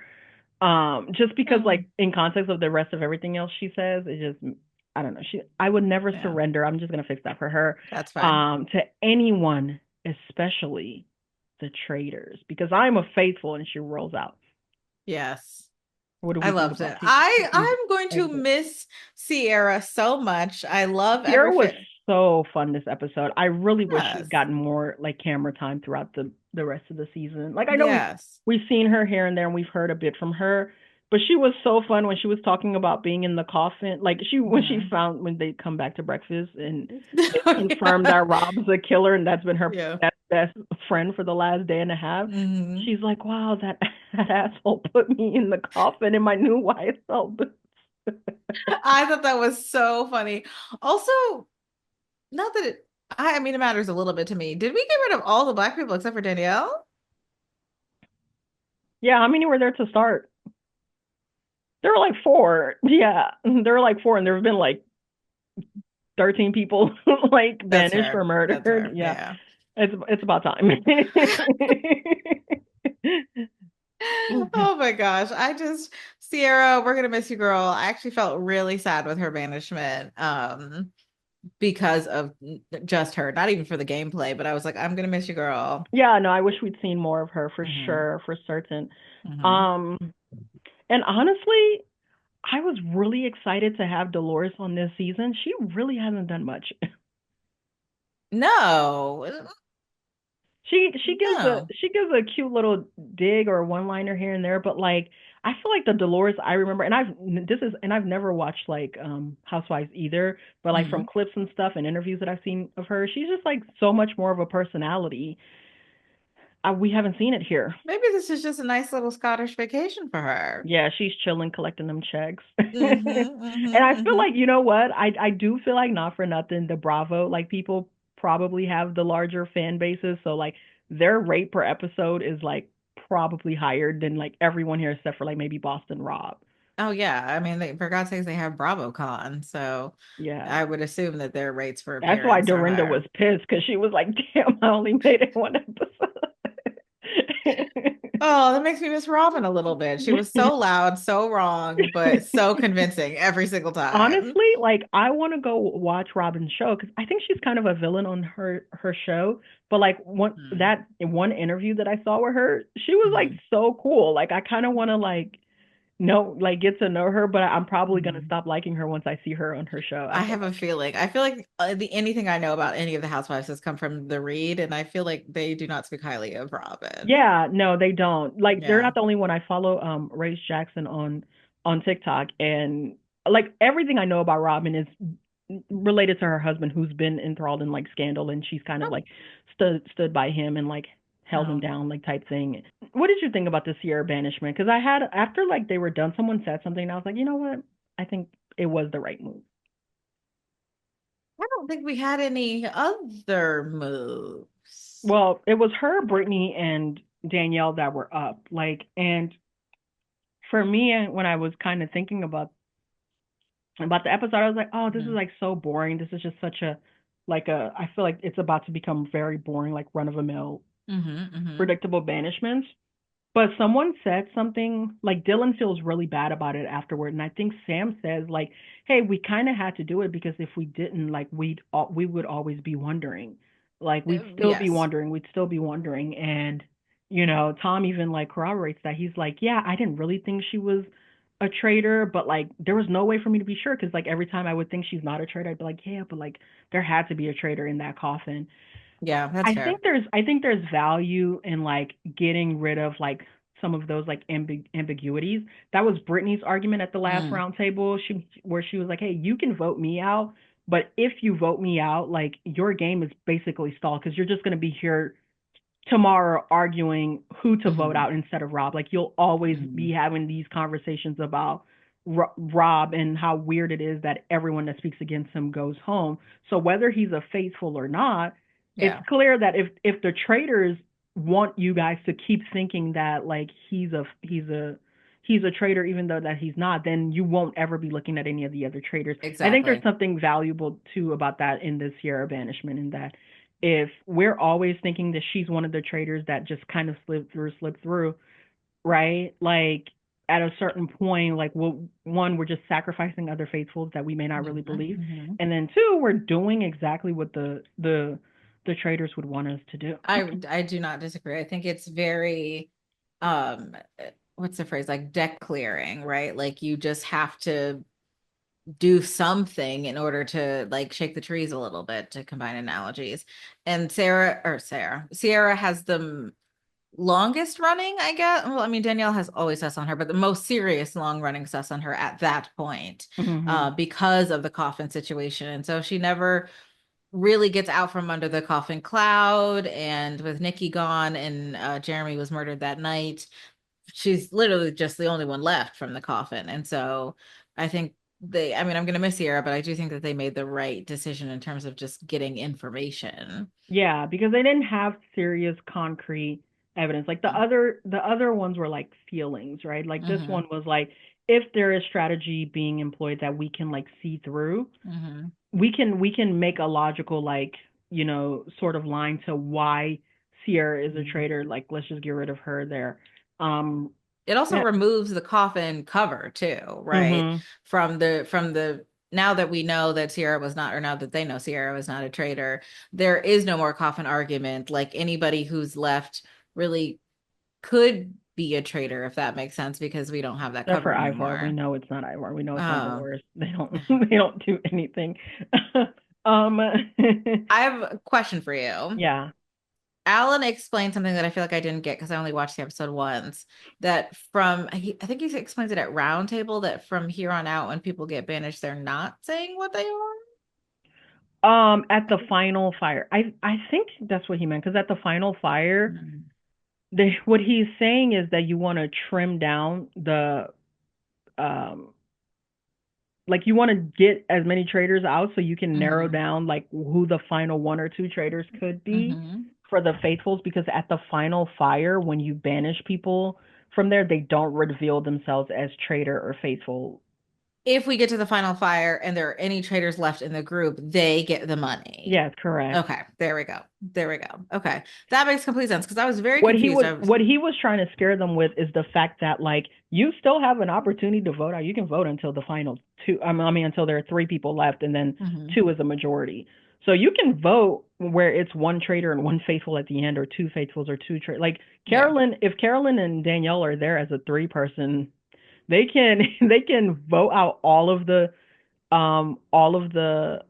Just because Hmm. like in context of the rest of everything else she says, it just I don't know. I would never Yeah, surrender. I'm just gonna fix that for her. that's fine. To anyone, especially the traitors, because I'm a faithful and she rolls out. Yes. What do I we think loved about it. I'm going to exit? miss Sierra so much. I love Sierra every was fit. so fun this episode. I really wish she'd Yes. gotten more like camera time throughout the rest of the season. Like I know Yes. we've seen her here and there and we've heard a bit from her, but she was so fun when she was talking about being in the coffin. Like Mhm. when they come back to breakfast and they Oh, confirm yeah. that Rob's a killer and that's been her Yeah. best friend for the last day and a half. Hmm. She's like, wow, that asshole put me in the coffin in my new YSL boots. I thought that was so funny. Also, not that I mean, it matters a little bit to me. Did we get rid of all the black people except for Danielle? Yeah, how many were there to start? There were like four. Yeah, there were like four, and there have been like 13 people like That's banished or fair. That's murdered. fair. Yeah, Yeah. it's about time. Oh my gosh. Sierra, we're gonna miss you, girl. I actually felt really sad with her banishment. Because of just her, not even for the gameplay, but I was like, I'm gonna miss you, girl. Yeah, no, I wish we'd seen more of her for Hmm. sure, for certain. Hmm. Um, and honestly, I was really excited to have Dolores on this season. She really hasn't done much. No, no. She gives a cute little dig or one liner here and there, but like I feel like the Dolores I remember, and I've never watched like Housewives either, but like from Hmm. clips and stuff and interviews that I've seen of her, she's just like so much more of a personality. We haven't seen it here. Maybe this is just a nice little Scottish vacation for her. Yeah, she's chilling, collecting them checks. Hmm. And I Hmm. feel Hmm. like, you know what? I do feel like not for nothing, the Bravo, like people probably have the larger fan bases. So like their rate per episode is like probably higher than like everyone here except for like maybe Boston Rob. Oh yeah, I mean, for God's sakes, they have BravoCon, so Yeah. I would assume that their rates for That's why appearance are Dorinda was higher. pissed because she was like, damn, I only made it one episode. Oh, that makes me miss Robin a little bit. She was so loud, so wrong, but so convincing every single time. Honestly, like I want to go watch Robin's show because I think she's kind of a villain on her show. But like Hmm. that one interview that I saw with her, she was like Hmm. so cool. Like I kind of want to like know like get to know her, but I'm probably gonna Hmm. stop liking her once I see her on her show. I I feel have a like. feeling. I feel like the anything I know about any of the housewives has come from the read, and I feel like they do not speak highly of Robin. Yeah, no, they don't. Like they're Yeah. not the only one. I follow Race Jackson on TikTok and like everything I know about Robin is related to her husband who's been enthralled in like scandal and she's kind of Oh, like stood by him and like held him no. down like type thing. What did you think about the Sierra banishment? Because I had after like they were done, someone said something and I was like, you know what? I think it was the right move. I don't think we had any other moves. Well, it was her, Brittany, and Danielle that were up. Like, and for me, when I was kind of thinking about the episode, I was like, oh, this is Hmm. like so boring. This is just such a like a. I feel like it's about to become very boring, like run of the mill, Hmm. Hmm. predictable banishments. But someone said something like Dylan feels really bad about it afterward, and I think Sam says like, "Hey, we kind of had to do it because if we didn't, like, we would always be wondering, like we'd still be Yes, wondering, we'd still be wondering." And Tom even like corroborates that. He's like, "Yeah, I didn't really think she was a traitor, but like there was no way for me to be sure because like every time I would think she's not a traitor, I'd be like, yeah, but like there had to be a traitor in that coffin." yeah, that's I think fair. there's value in like getting rid of like some of those like ambiguities. That was Brittany's argument at the last Mm. round table. Where she was like, "Hey, you can vote me out, but if you vote me out, like your game is basically stalled because you're just going to be here tomorrow arguing who to vote Hmm. out instead of Rob. Like you'll always Hmm. be having these conversations about Rob and how weird it is that everyone that speaks against him goes home. So whether he's a faithful or not, it's Yeah, clear that if the traitors want you guys to keep thinking that like he's a traitor even though that he's not, then you won't ever be looking at any of the other traitors. I think there's exactly. something valuable too about that in this Sierra banishment in that if we're always thinking that she's one of the traders that just kind of slipped through, right? Like at a certain point, like one, we're just sacrificing other faithfuls that we may not really Hmm. believe, Hmm. and then two, we're doing exactly what the traders would want us to do. I do not disagree. I think it's very um what's the phrase, like deck clearing, right? Like you just have to do something in order to like shake the trees a little bit, to combine analogies. And Sierra has the longest running, I guess. Well, I mean, Danielle has always sus on her, but the most serious long running sus on her at that point, Hmm. because of the coffin situation. And so she never really gets out from under the coffin cloud. And with Nikki gone and Jeremy was murdered that night, she's literally just the only one left from the coffin. And so I think I mean, I'm going to miss Sierra, but I do think that they made the right decision in terms of just getting information. Yeah, because they didn't have serious concrete evidence. Like the other ones were like feelings, right? Like this Mm-hmm. one was like if there is strategy being employed that we can like see through, Mm-hmm. we can make a logical like sort of line to why Sierra is a Mm-hmm. traitor. Like let's just get rid of her there. Um, It also yeah, removes the coffin cover too, right? mhm, From the now that we know that Sierra was not, or now that they know Sierra was not a traitor, there is no more coffin argument. Like anybody who's left really could be a traitor, if that makes sense, because we don't have that except for cover Ivor, we anymore. know it's not Ivor. We know it's one of the Oh, worst. They don't they don't do anything. um, I have a question for you. yeah. Alan explained something that I feel like I didn't get because I only watched the episode once. That I think he explains it at Roundtable, that from here on out, when people get banished, they're not saying what they are. At the final fire, I think that's what he meant because at the final fire, Mhm. what he's saying is that you want to trim down the um like you want to get as many traders out so you can narrow Mhm. down like who the final one or two traders could be Mhm. for the faithfuls because at the final fire when you banish people from there they don't reveal themselves as traitor or faithful. if we get to the final fire and there are any traitors left in the group, they get the money. Yes, correct. Okay, there we go. There we go. Okay. That makes complete sense because I was very confused. I was What he was trying to scare them with is the fact that like you still have an opportunity to vote out. You can vote until the final two. I mean, until there are three people left, and then Mhm. two is a majority. So you can vote where it's one traitor and one faithful at the end, or two faithfuls or two traitors. Like Yeah. Carolyn, if Carolyn and Danielle are there as a three person, they can they can vote out all of the all of the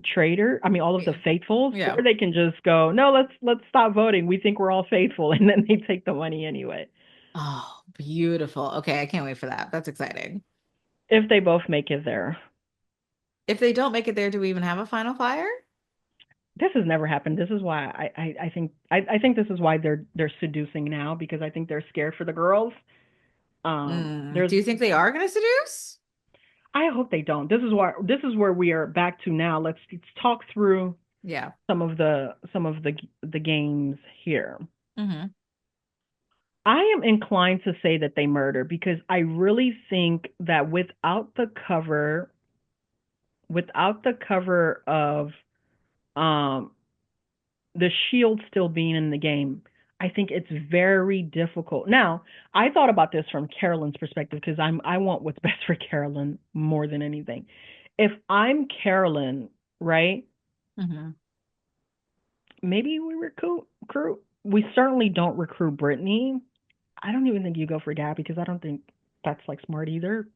Yeah. faithfuls, or Yeah. they can just go, no, let's stop voting. We think we're all faithful, and then they take the money anyway. Oh, beautiful. Okay, I can't wait for that. That's exciting. If they both make it there. If they don't make it there, do we even have a final fire? This has never happened. This is why I think this is why they're seducing now, because I think they're scared for the girls. There's Do you think they are going to seduce? I hope they don't. This is where we are back to now. Let's talk through Yeah. some of the games here. Hmm. I am inclined to say that they murder because I really think that without the cover of um the shield still being in the game, I think it's very difficult. Now, I thought about this from Carolyn's perspective because I want what's best for Carolyn more than anything. If I'm Carolyn, right? Hmm. Maybe we certainly don't recruit Brittany. I don't even think you go for Gabby because I don't think that's like smart either.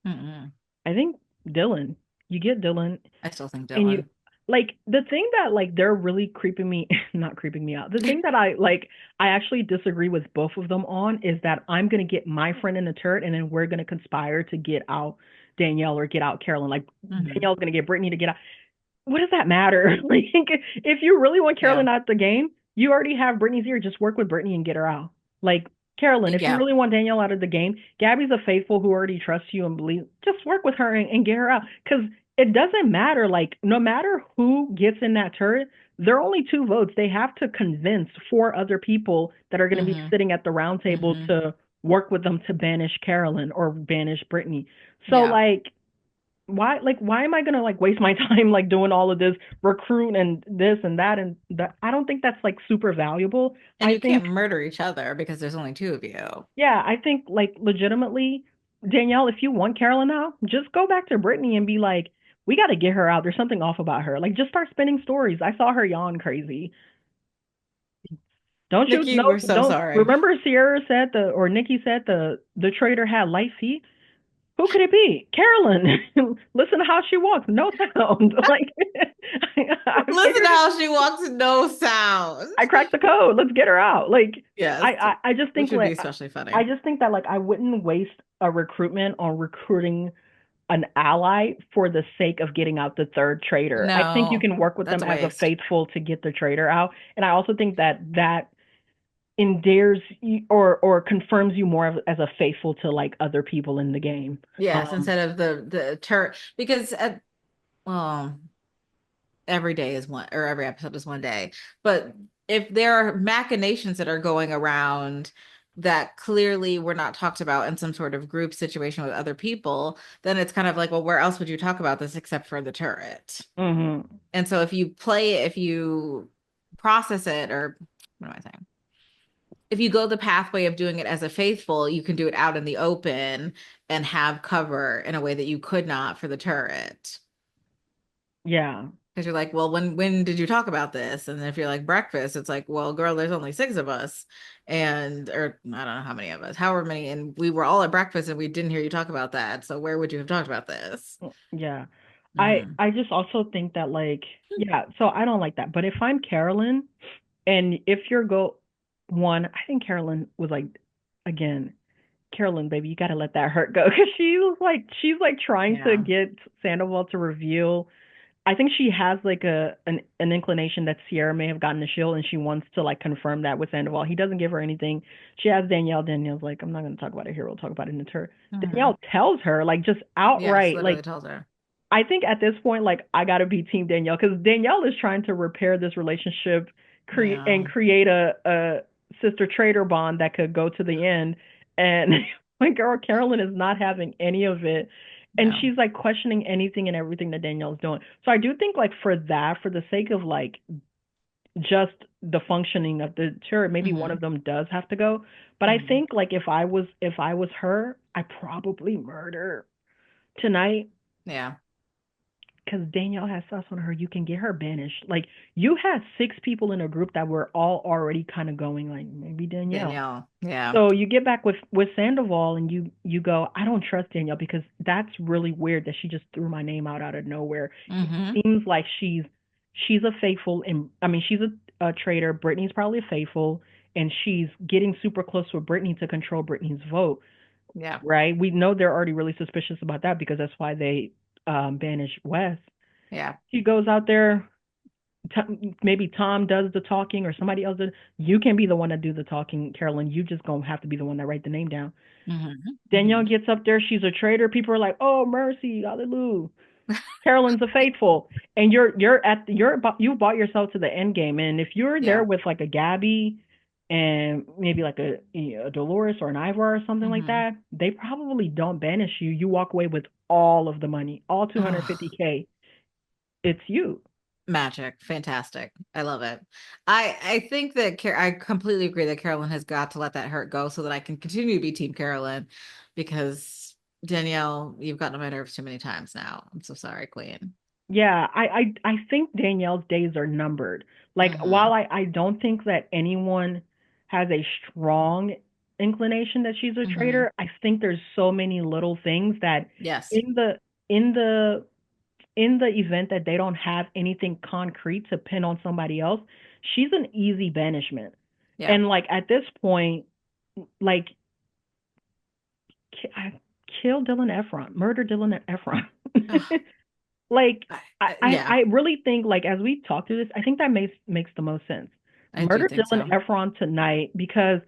Mm-mm. I think Dylan. You get Dylan, I still think and you Dylan. like the thing that like they're really creeping me, not creeping me out. The thing that I actually disagree with both of them on is that I'm gonna get my friend in the turret, and then we're gonna conspire to get out Danielle or get out Carolyn. Like Hmm. Danielle's gonna get Brittany to get out. What does that matter? Like, if you really want Yeah. Carolyn out the game, you already have Brittany's ear. Just work with Brittany and get her out. Like, Carolyn, if you Yeah. really want Danielle out of the game, Gabby's a faithful who already trusts you and believes. Just work with her and get her out. Because it doesn't matter. Like, no matter who gets in that turret, there are only two votes. They have to convince four other people that are going to be Hmm. sitting at the round table Hmm. to work with them to banish Carolyn or banish Brittany. So, Yeah. why am I gonna like waste my time like doing all of this recruit and this and that? I don't think that's like super valuable. And I you can't think murder each other because there's only two of you. yeah, I think like legitimately, Danielle, if you want Carolyn now, just go back to Brittany and be like, we got to get her out. There's something off about her. Like just start spinning stories. I saw her yawn crazy. Don't you Nikki, know? we're so Don't sorry. remember Sierra said or Nikki said the traitor had light feet. Who could it be? Carolyn. Listen to how she walks. No sound. Like I Listen to figured it. how she walks, no sound. I cracked the code. Let's get her out. Like Yes, I just think which would be like especially I funny. just think that like I wouldn't waste a recruitment on recruiting an ally for the sake of getting out the third traitor. I think you No, can work with that's them a as a waste. faithful to get the traitor out. And I also think that that endears you or confirms you more as a faithful to like other people in the game. Yes, instead of the turret because well, every day is one or every episode is one day. But if there are machinations that are going around that clearly were not talked about in some sort of group situation with other people, then it's kind of like, well, where else would you talk about this except for the turret? Hmm. And so if you process it, or what am I saying? If you go the pathway of doing it as a faithful, you can do it out in the open and have cover in a way that you could not for the turret. Yeah. Because you're like, well, when did you talk about this? And if you're like breakfast, it's like, well, girl, there's only six of us, and or I don't know how many of us, however many, and we were all at breakfast and we didn't hear you talk about that. So where would you have talked about this? Yeah. Mm. I just also think that like yeah, so I don't like that. But if I'm Carolyn and if your goal one, I think Carolyn was like again, Carolyn baby, you got to let that hurt go cuz she's like trying to Yeah. get Sandoval to reveal. I think she has like an inclination that Sierra may have gotten the shield and she wants to like confirm that with Sandoval. He doesn't give her anything. She has Danielle. Danielle's like, I'm not going to talk about it here. We'll talk about it in the turn. Hmm. Danielle tells her like just Yes, outright like literally tells her. I think at this point, like I gotta be Team Danielle because Danielle is trying to repair this relationship, Yeah. create a sister traitor bond that could go to the end. And my girl Carolyn is not having any of it. and No. she's like questioning anything and everything that Danielle's doing. So I do think like for that, for the sake of like just the functioning of the tour, maybe one of Hmm. them does have to go. But I Hmm. think like if I was her, I probably murder tonight Yeah. because Danielle has sus on her. You can get her banished. Like you had six people in a group that were all already kind of going like maybe Danielle. Danielle. Yeah. So you get back with Sandoval and you go, I don't trust Danielle because that's really weird that she just threw my name out of nowhere. It Hmm. seems like she's a faithful and I mean she's a traitor. Brittany's probably a faithful and she's getting super close with Brittany to control Brittany's vote, Yeah. right? We know they're already really suspicious about that because that's why they banished Wes. Yeah. He goes out there. Maybe Tom does the talking or somebody else does. You can be the one that do the talking, Carolyn. You just gonna have to be the one that write the name down. Hmm. Danielle Hmm. gets up there. She's a traitor. People are like, "Oh, mercy, hallelujah." Carolyn's a faithful, and you bought yourself to the end game. And if you're there Yeah. with like a Gabby and maybe like a Dolores or an Ivar or something like Hmm. that, they probably don't banish you. You walk away with all of the money, all Oh, 250K. It's you. magic. Fantastic. I love it. I think that I completely agree that Carolyn has got to let that hurt go so that I can continue to be Team Carolyn because Danielle, you've gotten on my nerves too many times now. I'm so sorry, Queen. Yeah, I think Danielle's days are numbered. Like while Hmm. I don't think that anyone has a strong inclination that she's a Hmm. traitor, I think there's so many little things that Yes. in the in the in the event that they don't have anything concrete to pin on somebody else, she's an easy banishment. Yeah. And like at this point, like I kill Dylan Efron, murder Dylan Efron. Ugh, Like I yeah, really think like as we talk through this, I think that makes the most sense. I do Murder think Dylan so. Efron tonight because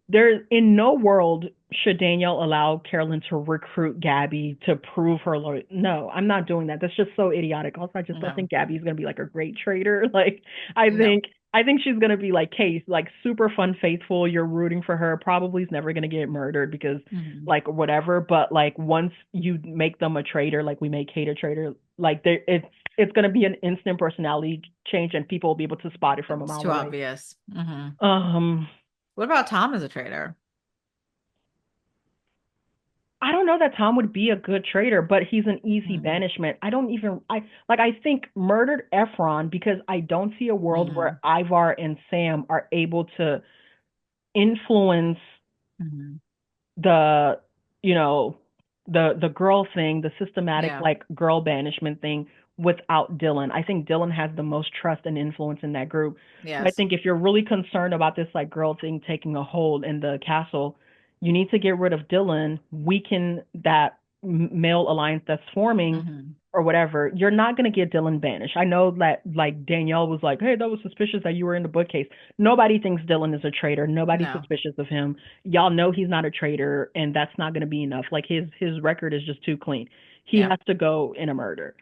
there in no world should Danielle allow Carolyn to recruit Gabby to prove her loyalty. No, I'm not doing that. That's just so idiotic. Also, I just don't No, think Gabby's gonna be like a great traitor. Like I no. think I think she's gonna be like Case, like super fun, faithful. You're rooting for her. Probably is never gonna get murdered because Hmm. like whatever. But like once you make them a traitor, like we make Kate a traitor, like there it's gonna be an instant personality change and people will be able to spot it from a It's mile too away. obvious. Hmm. Um, What about Tom as a traitor? I don't know that Tom would be a good traitor, but he's an easy Hmm. banishment. I don't even I think murdered Efron because I don't see a world where Hmm. Ivar and Sam are able to influence Hmm. the you know the girl thing, the systematic Yeah. like girl banishment thing without Dylan. I think Dylan has the most trust and influence in that group. So I Yes. think if you're really concerned about this like girl thing taking a hold in the castle, you need to get rid of Dylan, weaken that male alliance that's forming Hmm. or whatever. You're not going to get Dylan banished. I know that like Danielle was like, "Hey, that was suspicious that you were in the bookcase." Nobody thinks Dylan is a traitor. Nobody's No. suspicious of him. Y'all know he's not a traitor, and that's not going to be enough. Like his record is just too clean. He Yeah, has to go in a murder,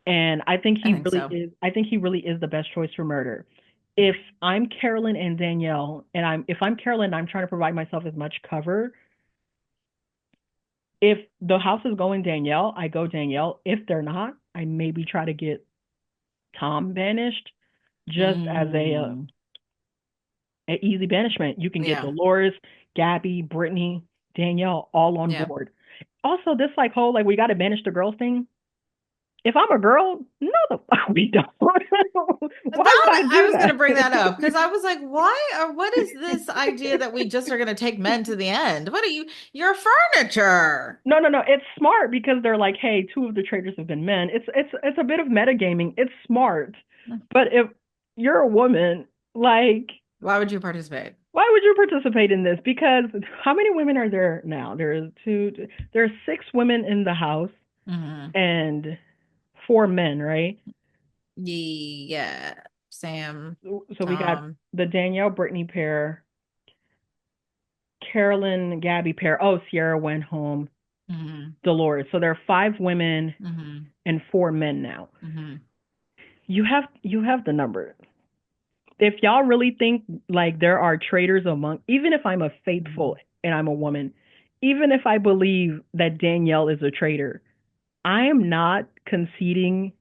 and I think I he think really so. is. I think he really is the best choice for murder. If I'm Carolyn and Danielle, and I'm Carolyn, I'm trying to provide myself as much cover. If the house is going Danielle, I go Danielle. If they're not, I maybe try to get Tom banished, just as Mm. a easy banishment. You can get Yeah. Dolores, Gabby, Brittany, Danielle all on Yeah. board. Also, this like whole like we got to banish the girls thing. If I'm a girl, no, the fuck we don't. Why would I I do was going to bring that up that? because I was like, why or what is this idea that we just are going to take men to the end? What are you? You're furniture. No, no, no. It's smart because they're like, hey, two of the traitors have been men. It's a bit of metagaming. It's smart, but if you're a woman, like, Why would you participate? why would you participate in this? Because how many women are there now? There's six women in the house Hmm. and four men, right? Yeah. Sam, So we got Tom. the Danielle Brittany pair, Carolyn Gabby pair. Oh, Sierra went home. Hmm. Dolores. So there are five women Hmm. and four men now. Hmm. You have the number. If y'all really think like there are traitors among, even if I'm a faithful Hmm. and I'm a woman, even if I believe that Danielle is a traitor, I am not conceding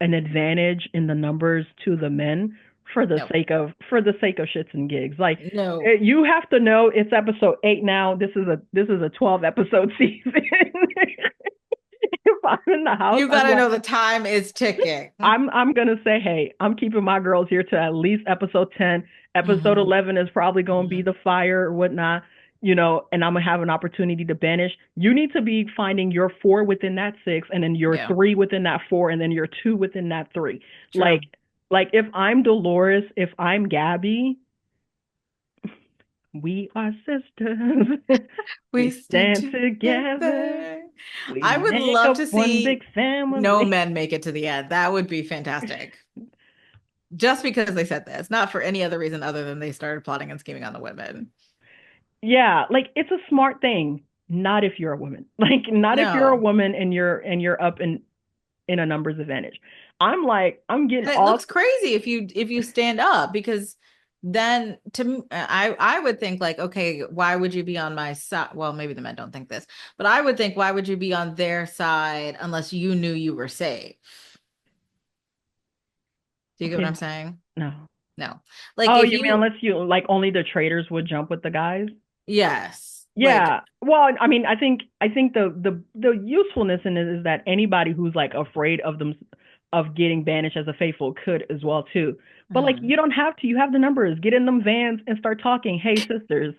an advantage in the numbers to the men No, for the sake of shits and gigs. Like no. you have to know it's episode 8 now. This is a 12 episode season. If I'm in the house, You I'm gotta like know the time is ticking. I'm gonna say, hey, I'm keeping my girls here to at least episode 10. Episode Hmm. 11 is probably gonna be Hmm. the fire or whatnot, and I'm gonna have an opportunity to banish. You need to be finding your four within that six, and then your Yeah, three within that four, and then your two within that three. Like, true. like if I'm Dolores, if I'm Gabby, we are sisters. We We stick stand together. together. We I would make love up to one big see no family. men make it to the end. That would be fantastic. Just because they said this, not for any other reason other than they started plotting and scheming on the women. Yeah, like it's a smart thing. Not if you're a woman. Like not if you're a No. woman and you're up in a numbers advantage. I'm like I'm getting And it all looks crazy if you stand up because then I would think like, okay, why would you be on my side? Well, maybe the men don't think this, but I would think why would you be on their side unless you knew you were safe? Do you get what okay. I'm saying? No. No. Like Oh, if you mean you unless you like only the traders would jump with the guys? yes, like Yeah. Well, I mean, I think the usefulness in it is that anybody who's like afraid of them of getting banished as a faithful could as well too. But like mhm. you don't have to. You have the numbers. Get in them vans and start talking. Hey, sisters,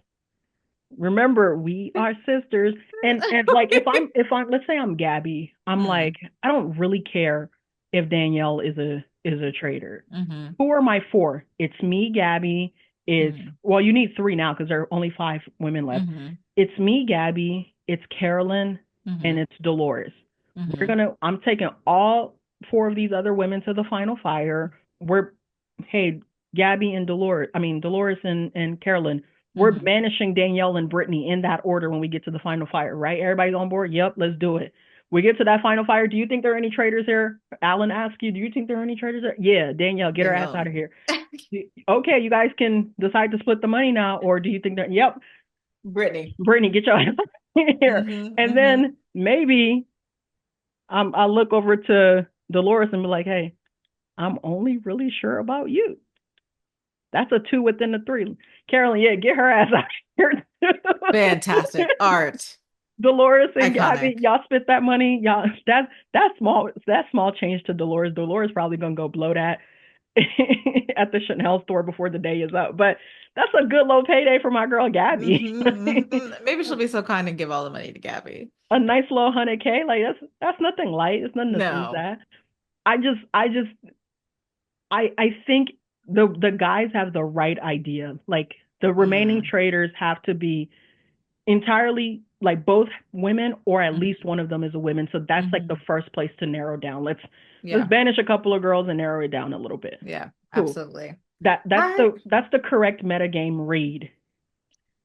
remember we are sisters. And like if I'm let's say I'm Gabby, I'm like Mm, I don't really care if Danielle is a traitor. mhm, Who are my four? It's me, Gabby. It's mhm, well, you need three now because there are only five women left. mhm, It's me, Gabby. It's Carolyn, and mhm, it's Dolores. mhm, I'm taking all four of these other women to the final fire. Hey, Gabby and Dolores, I mean, Dolores and Carolyn, we're mhm. banishing Danielle and Brittany in that order when we get to the final fire, right? Everybody's on board? Yep, let's do it. We get to that final fire. Do you think there are any traitors here? Alan asked you, do you think there are any traitors there? Yeah, Danielle, get her ass out Danielle. of here. Okay, you guys can decide to split the money now, or do you think that, yep, Brittany. Brittany, get your ass here. Hmm. And Hmm. then maybe I'll look over to Dolores and be like, hey, I'm only really sure about you. That's a two within the three. Carolyn, yeah, get her ass out here. Fantastic art. Dolores and Gabby, Iconic. y'all split that money. Y'all that small change to Dolores. Dolores probably gonna go blow that at the Chanel store before the day is up. But that's a good low payday for my girl Gabby. Hmm. Hmm. Maybe she'll be so kind and give all the money to Gabby. A nice little 100K, like that's nothing light. It's nothing to sneeze No. at. I think the guys have the right idea. Like the remaining Mm. traders have to be entirely like both women or at least Hmm. one of them is a woman. So that's like the Hmm. first place to narrow down. Let's Yeah. banish a couple of girls and narrow it down a little bit. Yeah. Cool. Absolutely. That's I the correct metagame read.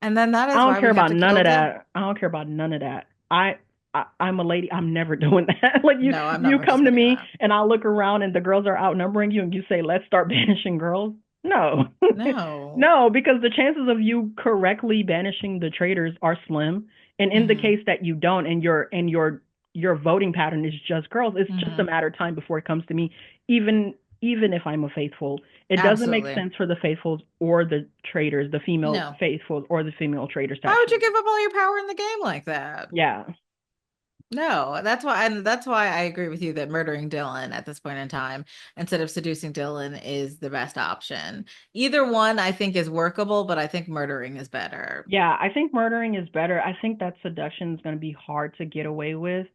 and then that I is don't why care we have about to none kill of Dylan. that. I don't care about none of that. I'm a lady. I'm never doing that. Like No, I'm not you come to participating in me that. and I look around and the girls are outnumbering you and you say let's start banishing girls. No. No. No, because the chances of you correctly banishing the traitors are slim. And in the Hmm. case that you don't and your voting pattern is just girls, it's just a Hmm. matter of time before it comes to me. Even even if I'm a faithful, it doesn't make Absolutely. sense for the faithfuls or the traitors, the female No. faithfuls or the female traitors to Why would you actually. give up all your power in the game like that? Yeah. No, that's why, and that's why I agree with you that murdering Dylan at this point in time instead of seducing Dylan is the best option. Either one I think is workable, but I think murdering is better. Yeah, I think murdering is better. I think that seduction is going to be hard to get away with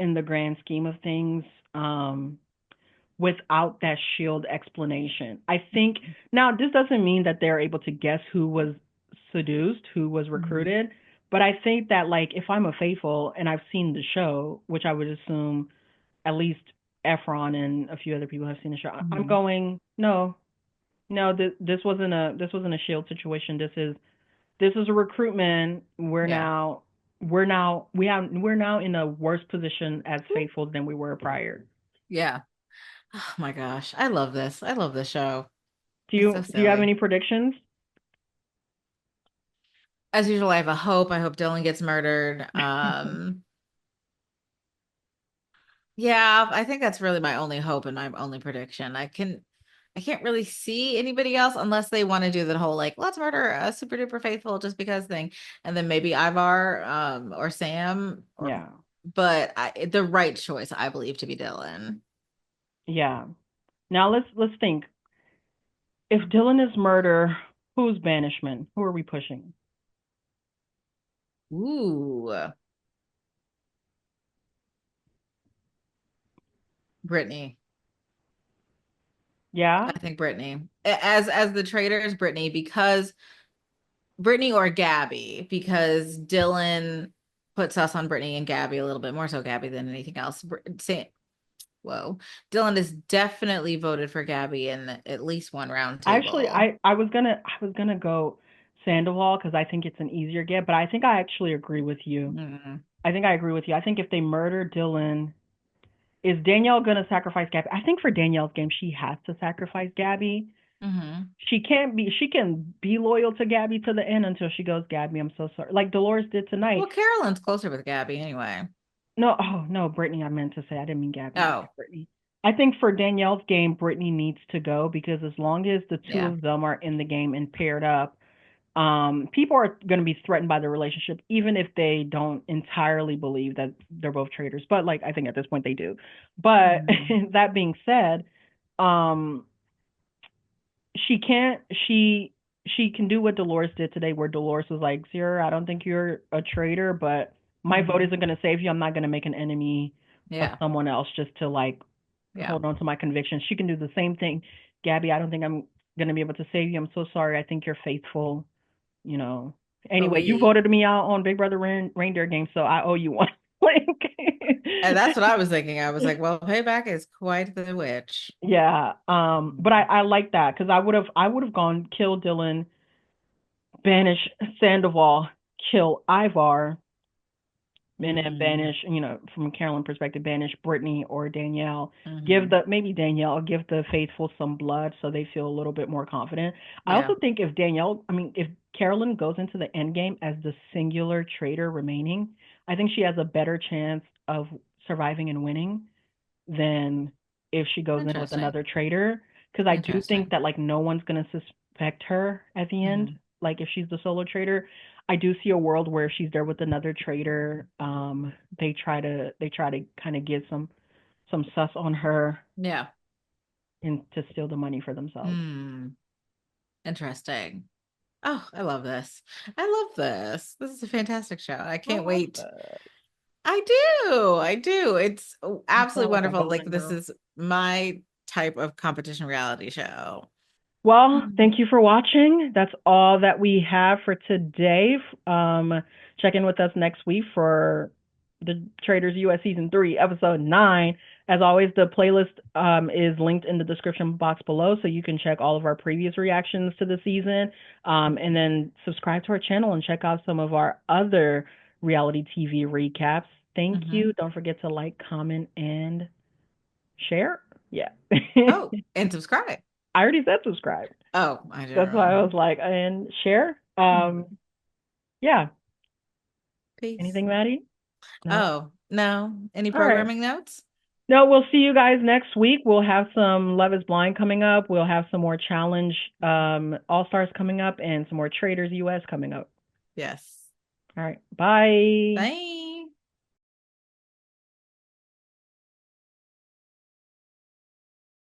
in the grand scheme of things. Um, Without that shield explanation. I think now this doesn't mean that they're able to guess who was seduced, who was Mhm. recruited, but I think that like if I'm a faithful and I've seen the show, which I would assume at least Efron and a few other people have seen the show, I'm Mhm. going no, no, this wasn't a shield situation. This is a recruitment. Yeah. We're now in a worse position as faithfuls than we were prior. Yeah. Oh my gosh. I love this. I love this show. Do It's so you have silly. any predictions? As usual, I have a hope. I hope Dylan gets murdered. Yeah, I think that's really my only hope and my only prediction. I can't really see anybody else unless they want to do the whole like let's murder a super duper faithful just because thing, and then maybe Ivar or Sam or Yeah. but the right choice I believe to be Dylan. Yeah. Now let's think. If Dylan is murder, who's banishment? Who are we pushing? Ooh, Brittany. Yeah. I think Brittany. As the traitors, Brittany, because Brittany or Gabby, because Dylan puts us on Brittany and Gabby a little bit more so Gabby than anything else. Whoa. Dylan has definitely voted for Gabby in at least one round Actually, table. I was gonna go Sandoval because I think it's an easier get, but I think I actually agree with you. Mm-hmm. I think I agree with you. I think if they murder Dylan, is Danielle gonna sacrifice Gabby? I think for Danielle's game, she has to sacrifice Gabby. Mm-hmm. She can be loyal to Gabby to the end until she goes, Gabby, I'm so sorry. Like Dolores did tonight. Well, Carolyn's closer with Gabby anyway. No, oh no, Brittany, I meant to say. I didn't mean Gabby. I meant Oh, Brittany. I think for Danielle's game, Brittany needs to go because as long as the two yeah. of them are in the game and paired up, people are going to be threatened by the relationship, even if they don't entirely believe that they're both traitors. But like, I think at this point they do. But Mm-hmm. that being said, um, she can't she can do what Dolores did today where Dolores was like, Zira, I don't think you're a traitor, but my vote Mm-hmm. isn't gonna save you. I'm not gonna make an enemy of Yeah. someone else just to like Yeah. hold on to my convictions. She can do the same thing. Gabby, I don't think I'm gonna be able to save you. I'm so sorry. I think you're faithful, you know. But Anyway, you we voted me out on Big Brother Reindeer game, so I owe you one. Like and that's what I was thinking. I was like, well, payback is quite the witch. yeah, but I like that because I would have gone kill Dylan, banish Sandoval, kill Ivar, and then Mm-hmm. banish, from a Carolyn perspective, banish Brittany or Danielle. Give Mm-hmm. the maybe Danielle, give the faithful some blood so they feel a little bit more confident. I Yeah. also think if if Carolyn goes into the end game as the singular traitor remaining, I think she has a better chance of surviving and winning than if she goes in with Interesting. another traitor. Because I do think Interesting. that like no one's gonna suspect her at the end. Mm-hmm. Like if she's the solo traitor, I do see a world where she's there with another traitor. They try to kind of get some sus on her Yeah. and to steal the money for themselves. Hmm. Interesting. Oh, I love this. I love this. This is a fantastic show. I I can't love wait. that. I do. I do. It's I sound absolutely like a wonderful. Like golden this girl. is my type of competition reality show. Well, Mhm. thank you for watching. That's all that we have for today. Check in with us next week for the Traders US Season 3, Episode 9. As always, the playlist is linked in the description box below, so you can check all of our previous reactions to the season. And then subscribe to our channel and check out some of our other reality TV recaps. Thank Mhm. you. Don't forget to like, comment, and share. Yeah. Oh, and subscribe. I already said subscribe. Oh, I That's why I don't was like, and share. know. Yeah. Peace. Anything, Maddie? No. Oh, no. Any All right. programming notes? No, we'll see you guys next week. We'll have some Love is Blind coming up. We'll have some more challenge All Stars coming up and some more Traders US coming up. Yes. All right. Bye. Bye.